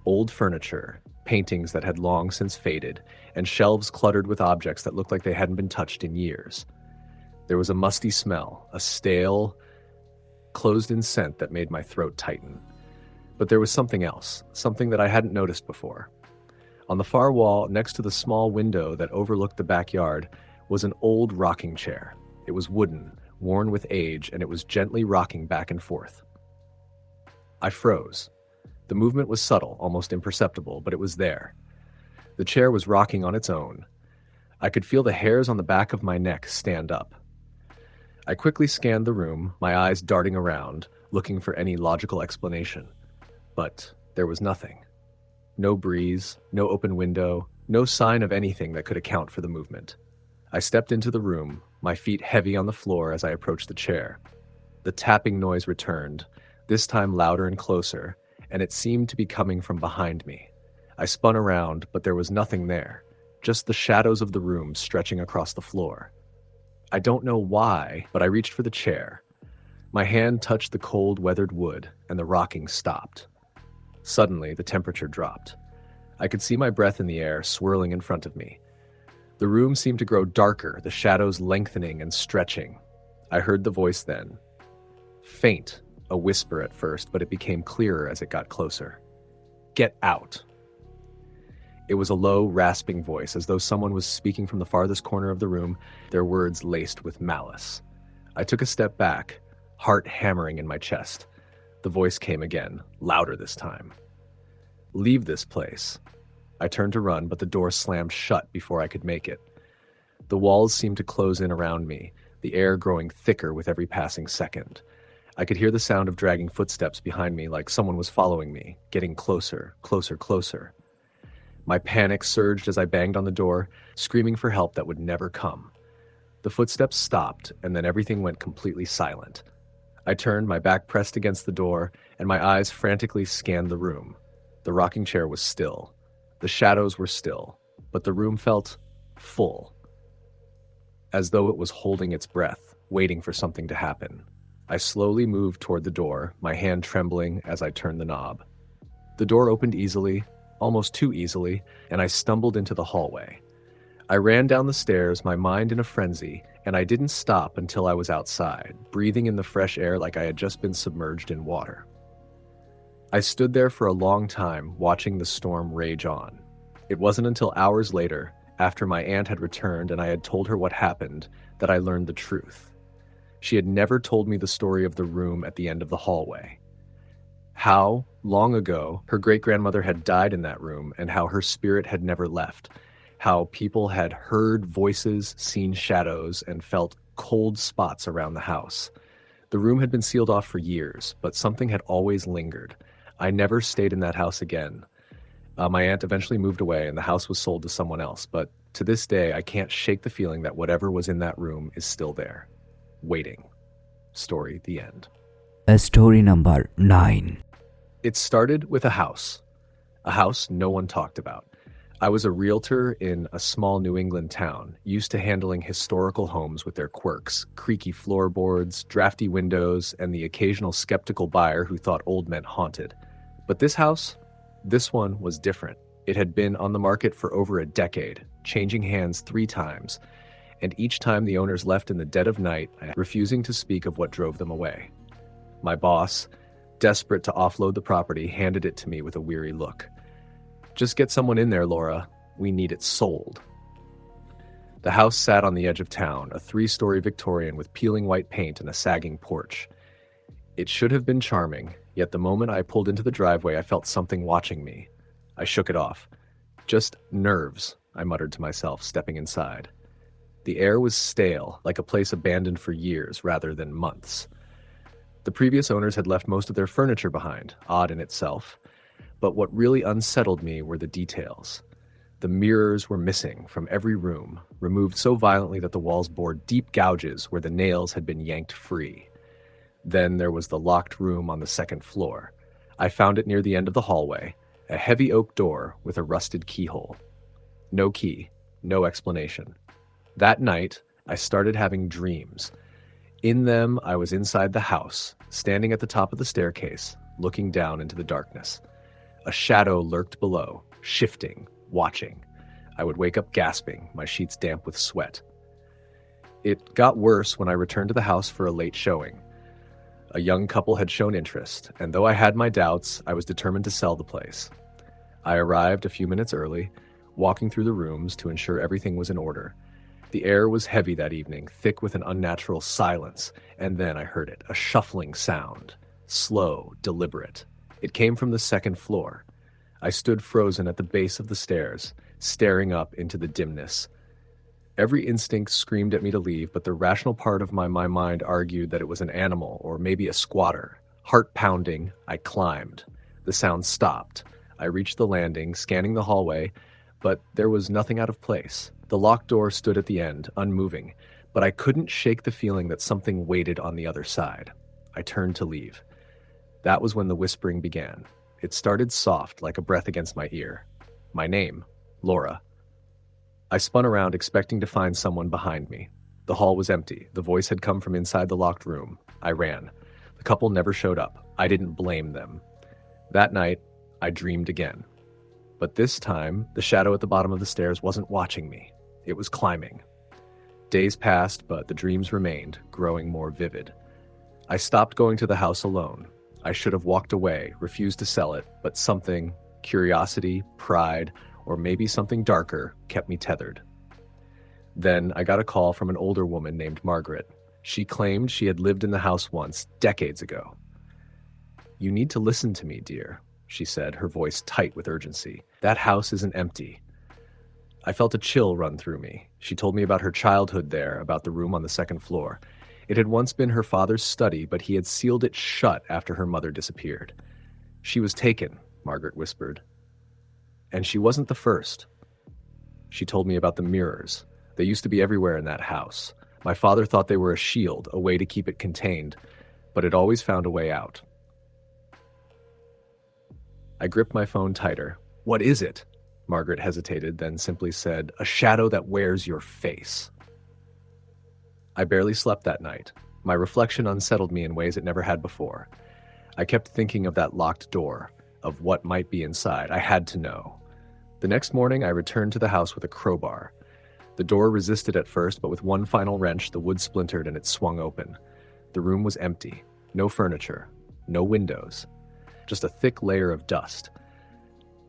Old furniture, paintings that had long since faded, and shelves cluttered with objects that looked like they hadn't been touched in years. There was a musty smell, a stale, closed-in scent that made my throat tighten. But there was something else, something that I hadn't noticed before. On the far wall, next to the small window that overlooked the backyard, was an old rocking chair. It was wooden, worn with age, and it was gently rocking back and forth. I froze. The movement was subtle, almost imperceptible, but it was there. The chair was rocking on its own. I could feel the hairs on the back of my neck stand up. I quickly scanned the room, my eyes darting around, looking for any logical explanation. But there was nothing. No breeze, no open window, no sign of anything that could account for the movement. I stepped into the room, my feet heavy on the floor as I approached the chair. The tapping noise returned, this time louder and closer, and it seemed to be coming from behind me. I spun around, but there was nothing there, just the shadows of the room stretching across the floor. I don't know why, but I reached for the chair. My hand touched the cold, weathered wood, and the rocking stopped. Suddenly, the temperature dropped. I could see my breath in the air, swirling in front of me. The room seemed to grow darker, the shadows lengthening and stretching. I heard the voice then. Faint, a whisper at first, but it became clearer as it got closer. "Get out." It was a low, rasping voice, as though someone was speaking from the farthest corner of the room, their words laced with malice. I took a step back, heart hammering in my chest. The voice came again, louder this time. "Leave this place." I turned to run, but the door slammed shut before I could make it. The walls seemed to close in around me, the air growing thicker with every passing second. I could hear the sound of dragging footsteps behind me, like someone was following me, getting closer, closer, closer. My panic surged as I banged on the door, screaming for help that would never come. The footsteps stopped, and then everything went completely silent. I turned, my back pressed against the door, and my eyes frantically scanned the room. The rocking chair was still. The shadows were still. but the room felt full, as though it was holding its breath, waiting for something to happen. I slowly moved toward the door, my hand trembling as I turned the knob. The door opened easily, almost too easily, and I stumbled into the hallway. I ran down the stairs, my mind in a frenzy, and I didn't stop until I was outside, breathing in the fresh air like I had just been submerged in water. I stood there for a long time, watching the storm rage on. It wasn't until hours later, after my aunt had returned and I had told her what happened, that I learned the truth. She had never told me the story of the room at the end of the hallway. How, long ago, her great-grandmother had died in that room and how her spirit had never left. How people had heard voices, seen shadows, and felt cold spots around the house. The room had been sealed off for years, but something had always lingered. I never stayed in that house again. My aunt eventually moved away and the house was sold to someone else, but to this day I can't shake the feeling that whatever was in that room is still there, waiting. Story, the end. Story number 9. It started with a house no one talked about. I was a realtor in a small New England town, used to handling historical homes with their quirks, creaky floorboards, drafty windows, and the occasional skeptical buyer who thought old meant haunted. But this house, this one was different. It had been on the market for over a decade, changing hands 3 times, and each time the owners left in the dead of night, refusing to speak of what drove them away. My boss, desperate to offload the property, handed it to me with a weary look. "Just get someone in there, Laura. We need it sold." The house sat on the edge of town, a 3-story Victorian with peeling white paint and a sagging porch. It should have been charming, yet the moment I pulled into the driveway, I felt something watching me. I shook it off. "Just nerves," I muttered to myself, stepping inside. The air was stale, like a place abandoned for years rather than months. The previous owners had left most of their furniture behind, odd in itself. But what really unsettled me were the details. The mirrors were missing from every room, removed so violently that the walls bore deep gouges where the nails had been yanked free. Then there was the locked room on the 2nd floor. I found it near the end of the hallway, a heavy oak door with a rusted keyhole. No key, no explanation. That night, I started having dreams. In them, I was inside the house, standing at the top of the staircase, looking down into the darkness. A shadow lurked below, shifting, watching. I would wake up gasping, my sheets damp with sweat. It got worse when I returned to the house for a late showing. A young couple had shown interest, and though I had my doubts, I was determined to sell the place. I arrived a few minutes early, walking through the rooms to ensure everything was in order. The air was heavy that evening, thick with an unnatural silence, and then I heard it, a shuffling sound, slow, deliberate. It came from the 2nd floor. I stood frozen at the base of the stairs, staring up into the dimness. Every instinct screamed at me to leave, but the rational part of my mind argued that it was an animal or maybe a squatter. Heart pounding, I climbed. The sound stopped. I reached the landing, scanning the hallway, but there was nothing out of place. The locked door stood at the end, unmoving, but I couldn't shake the feeling that something waited on the other side. I turned to leave. That was when the whispering began. It started soft, like a breath against my ear. My name, Laura. I spun around, expecting to find someone behind me. The hall was empty. The voice had come from inside the locked room. I ran. The couple never showed up. I didn't blame them. That night, I dreamed again. But this time, the shadow at the bottom of the stairs wasn't watching me. It was climbing. Days passed, but the dreams remained, growing more vivid. I stopped going to the house alone. I should have walked away, refused to sell it, but something, curiosity, pride, or maybe something darker, kept me tethered. Then I got a call from an older woman named Margaret. She claimed she had lived in the house once, decades ago. "You need to listen to me, dear," she said, her voice tight with urgency. "That house isn't empty." I felt a chill run through me. She told me about her childhood there, about the room on the 2nd floor. It had once been her father's study, but he had sealed it shut after her mother disappeared. "She was taken," Margaret whispered. "And she wasn't the first." She told me about the mirrors. They used to be everywhere in that house. My father thought they were a shield, a way to keep it contained, but it always found a way out. I gripped my phone tighter. "What is it?" Margaret hesitated, then simply said, "A shadow that wears your face." I barely slept that night. My reflection unsettled me in ways it never had before. I kept thinking of that locked door, of what might be inside. I had to know. The next morning, I returned to the house with a crowbar. The door resisted at first, but with one final wrench, the wood splintered and it swung open. The room was empty. No furniture. No windows. Just a thick layer of dust.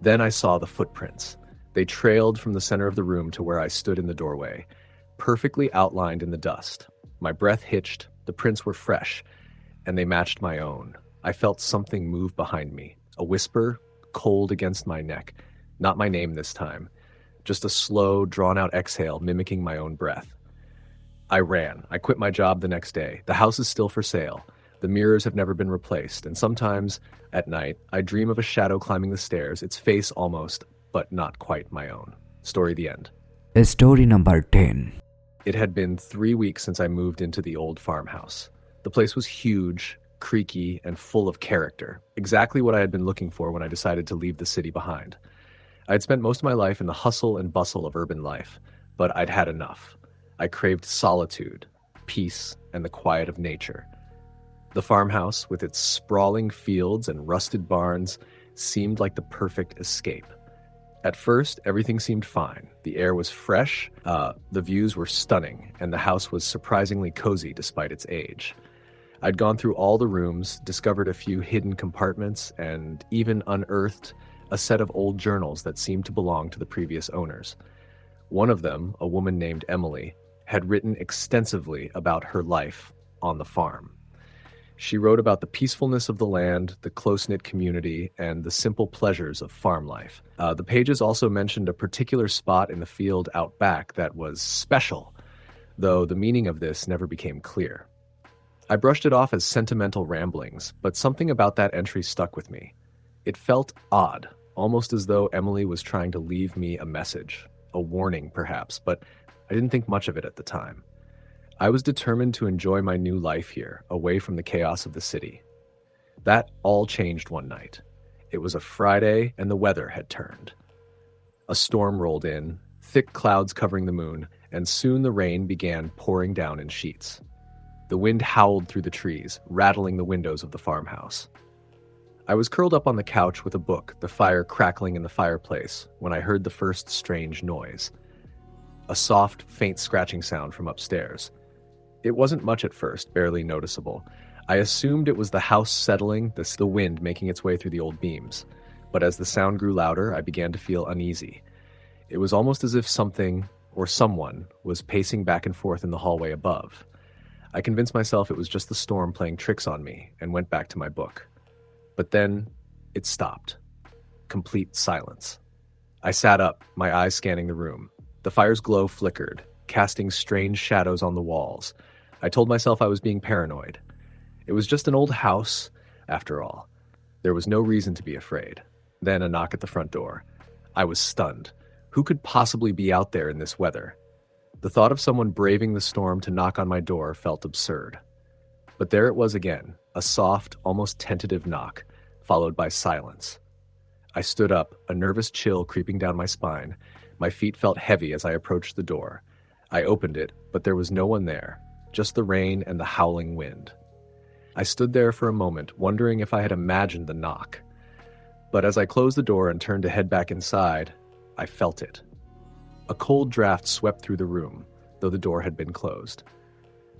Then I saw the footprints. They trailed from the center of the room to where I stood in the doorway, perfectly outlined in the dust. My breath hitched, the prints were fresh, and they matched my own. I felt something move behind me, a whisper, cold against my neck. Not my name this time, just a slow, drawn-out exhale mimicking my own breath. I ran. I quit my job the next day. The house is still for sale. The mirrors have never been replaced, and sometimes, at night, I dream of a shadow climbing the stairs, its face almost, but not quite my own. Story the end. Story number 10. It had been 3 weeks since I moved into the old farmhouse. The place was huge, creaky, and full of character. Exactly what I had been looking for when I decided to leave the city behind. I had spent most of my life in the hustle and bustle of urban life, but I'd had enough. I craved solitude, peace, and the quiet of nature. The farmhouse, with its sprawling fields and rusted barns, seemed like the perfect escape. At first, everything seemed fine. The air was fresh, the views were stunning, and the house was surprisingly cozy despite its age. I'd gone through all the rooms, discovered a few hidden compartments, and even unearthed a set of old journals that seemed to belong to the previous owners. One of them, a woman named Emily, had written extensively about her life on the farm. She wrote about the peacefulness of the land, the close-knit community, and the simple pleasures of farm life. The pages also mentioned a particular spot in the field out back that was special, though the meaning of this never became clear. I brushed it off as sentimental ramblings, but something about that entry stuck with me. It felt odd, almost as though Emily was trying to leave me a message, a warning perhaps, but I didn't think much of it at the time. I was determined to enjoy my new life here, away from the chaos of the city. That all changed one night. It was a Friday, and the weather had turned. A storm rolled in, thick clouds covering the moon, and soon the rain began pouring down in sheets. The wind howled through the trees, rattling the windows of the farmhouse. I was curled up on the couch with a book, the fire crackling in the fireplace, when I heard the first strange noise. A soft, faint scratching sound from upstairs. It wasn't much at first, barely noticeable. I assumed it was the house settling, the wind making its way through the old beams. But as the sound grew louder, I began to feel uneasy. It was almost as if something, or someone, was pacing back and forth in the hallway above. I convinced myself it was just the storm playing tricks on me, and went back to my book. But then, it stopped. Complete silence. I sat up, my eyes scanning the room. The fire's glow flickered, casting strange shadows on the walls. I told myself I was being paranoid. It was just an old house, after all. There was no reason to be afraid. Then a knock at the front door. I was stunned. Who could possibly be out there in this weather? The thought of someone braving the storm to knock on my door felt absurd. But there it was again, a soft, almost tentative knock, followed by silence. I stood up, a nervous chill creeping down my spine. My feet felt heavy as I approached the door. I opened it, but there was no one there, just the rain and the howling wind. I stood there for a moment, wondering if I had imagined the knock. But as I closed the door and turned to head back inside, I felt it. A cold draft swept through the room, though the door had been closed.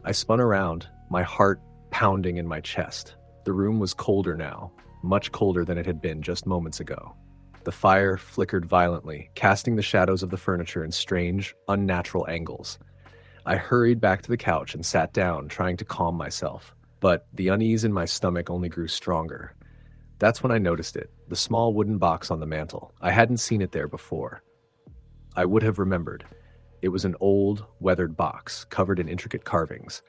I spun around, my heart pounding in my chest. The room was colder now, much colder than it had been just moments ago. The fire flickered violently, casting the shadows of the furniture in strange, unnatural angles. I hurried back to the couch and sat down, trying to calm myself. But the unease in my stomach only grew stronger. That's when I noticed it, the small wooden box on the mantel. I hadn't seen it there before. I would have remembered. It was an old, weathered box, covered in intricate carvings.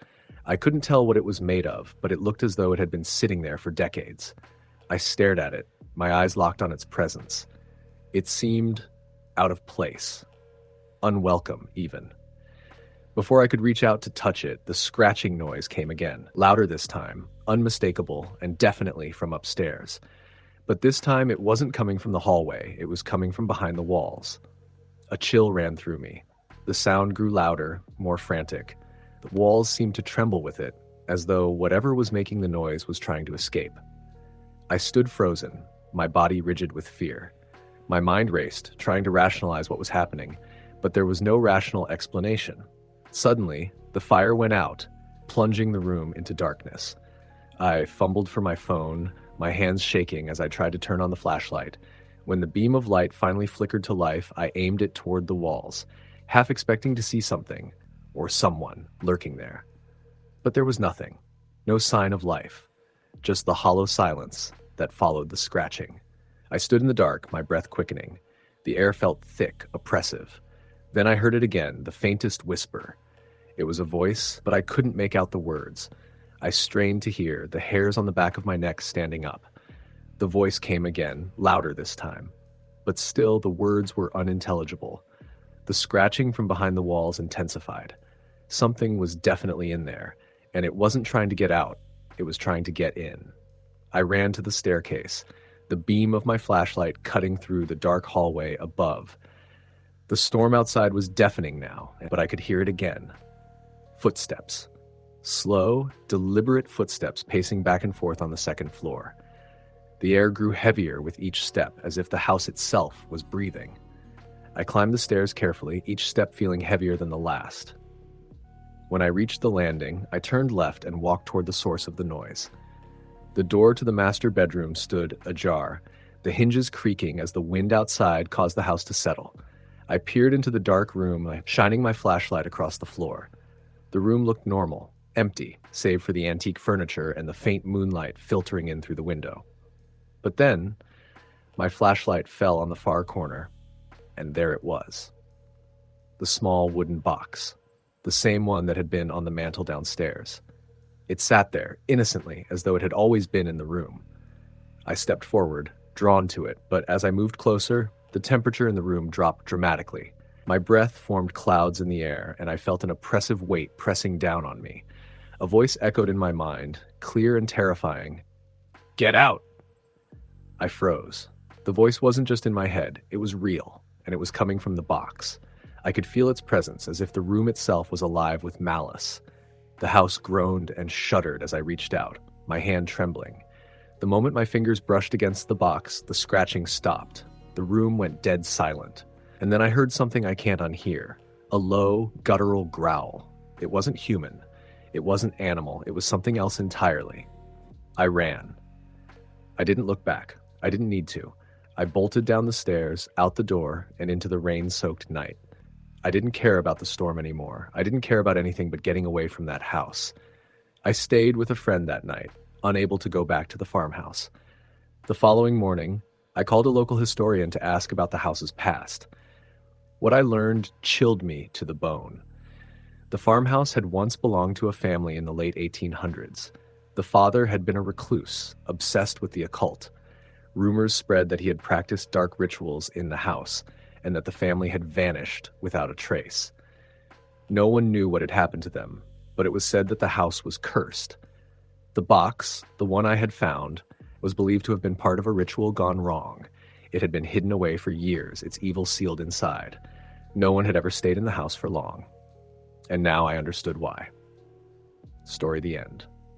I couldn't tell what it was made of, but it looked as though it had been sitting there for decades. I stared at it, my eyes locked on its presence. It seemed out of place, unwelcome even. Before I could reach out to touch it, the scratching noise came again, louder this time, unmistakable, and definitely from upstairs. But this time it wasn't coming from the hallway, it was coming from behind the walls. A chill ran through me. The sound grew louder, more frantic. The walls seemed to tremble with it, as though whatever was making the noise was trying to escape. I stood frozen, my body rigid with fear. My mind raced, trying to rationalize what was happening, but there was no rational explanation. Suddenly, the fire went out, plunging the room into darkness. I fumbled for my phone, my hands shaking as I tried to turn on the flashlight. When the beam of light finally flickered to life, I aimed it toward the walls, half expecting to see something, or someone, lurking there. But there was nothing, no sign of life, just the hollow silence that followed the scratching. I stood in the dark, my breath quickening. The air felt thick, oppressive. Then I heard it again, the faintest whisper. It was a voice, but I couldn't make out the words. I strained to hear, the hairs on the back of my neck standing up. The voice came again, louder this time. But still, the words were unintelligible. The scratching from behind the walls intensified. Something was definitely in there, and it wasn't trying to get out, it was trying to get in. I ran to the staircase, the beam of my flashlight cutting through the dark hallway above. The storm outside was deafening now, but I could hear it again. Footsteps. Slow, deliberate footsteps pacing back and forth on the second floor. The air grew heavier with each step, as if the house itself was breathing. I climbed the stairs carefully, each step feeling heavier than the last. When I reached the landing, I turned left and walked toward the source of the noise. The door to the master bedroom stood ajar, the hinges creaking as the wind outside caused the house to settle. I peered into the dark room, shining my flashlight across the floor. The room looked normal, empty, save for the antique furniture and the faint moonlight filtering in through the window. But then, my flashlight fell on the far corner, and there it was. The small wooden box, the same one that had been on the mantel downstairs. It sat there, innocently, as though it had always been in the room. I stepped forward, drawn to it, but as I moved closer, the temperature in the room dropped dramatically. My breath formed clouds in the air, and I felt an oppressive weight pressing down on me. A voice echoed in my mind, clear and terrifying. "Get out!" I froze. The voice wasn't just in my head, it was real, and it was coming from the box. I could feel its presence, as if the room itself was alive with malice. The house groaned and shuddered as I reached out, my hand trembling. The moment my fingers brushed against the box, the scratching stopped. The room went dead silent. And then I heard something I can't unhear, a low, guttural growl. It wasn't human. It wasn't animal. It was something else entirely. I ran. I didn't look back. I didn't need to. I bolted down the stairs, out the door, and into the rain-soaked night. I didn't care about the storm anymore. I didn't care about anything but getting away from that house. I stayed with a friend that night, unable to go back to the farmhouse. The following morning, I called a local historian to ask about the house's past. What I learned chilled me to the bone. The farmhouse had once belonged to a family in the late 1800s. The father had been a recluse, obsessed with the occult. Rumors spread that he had practiced dark rituals in the house, and that the family had vanished without a trace. No one knew what had happened to them, but it was said that the house was cursed. The box, the one I had found, was believed to have been part of a ritual gone wrong. It had been hidden away for years, its evil sealed inside. No one had ever stayed in the house for long. And now I understood why. Story the end.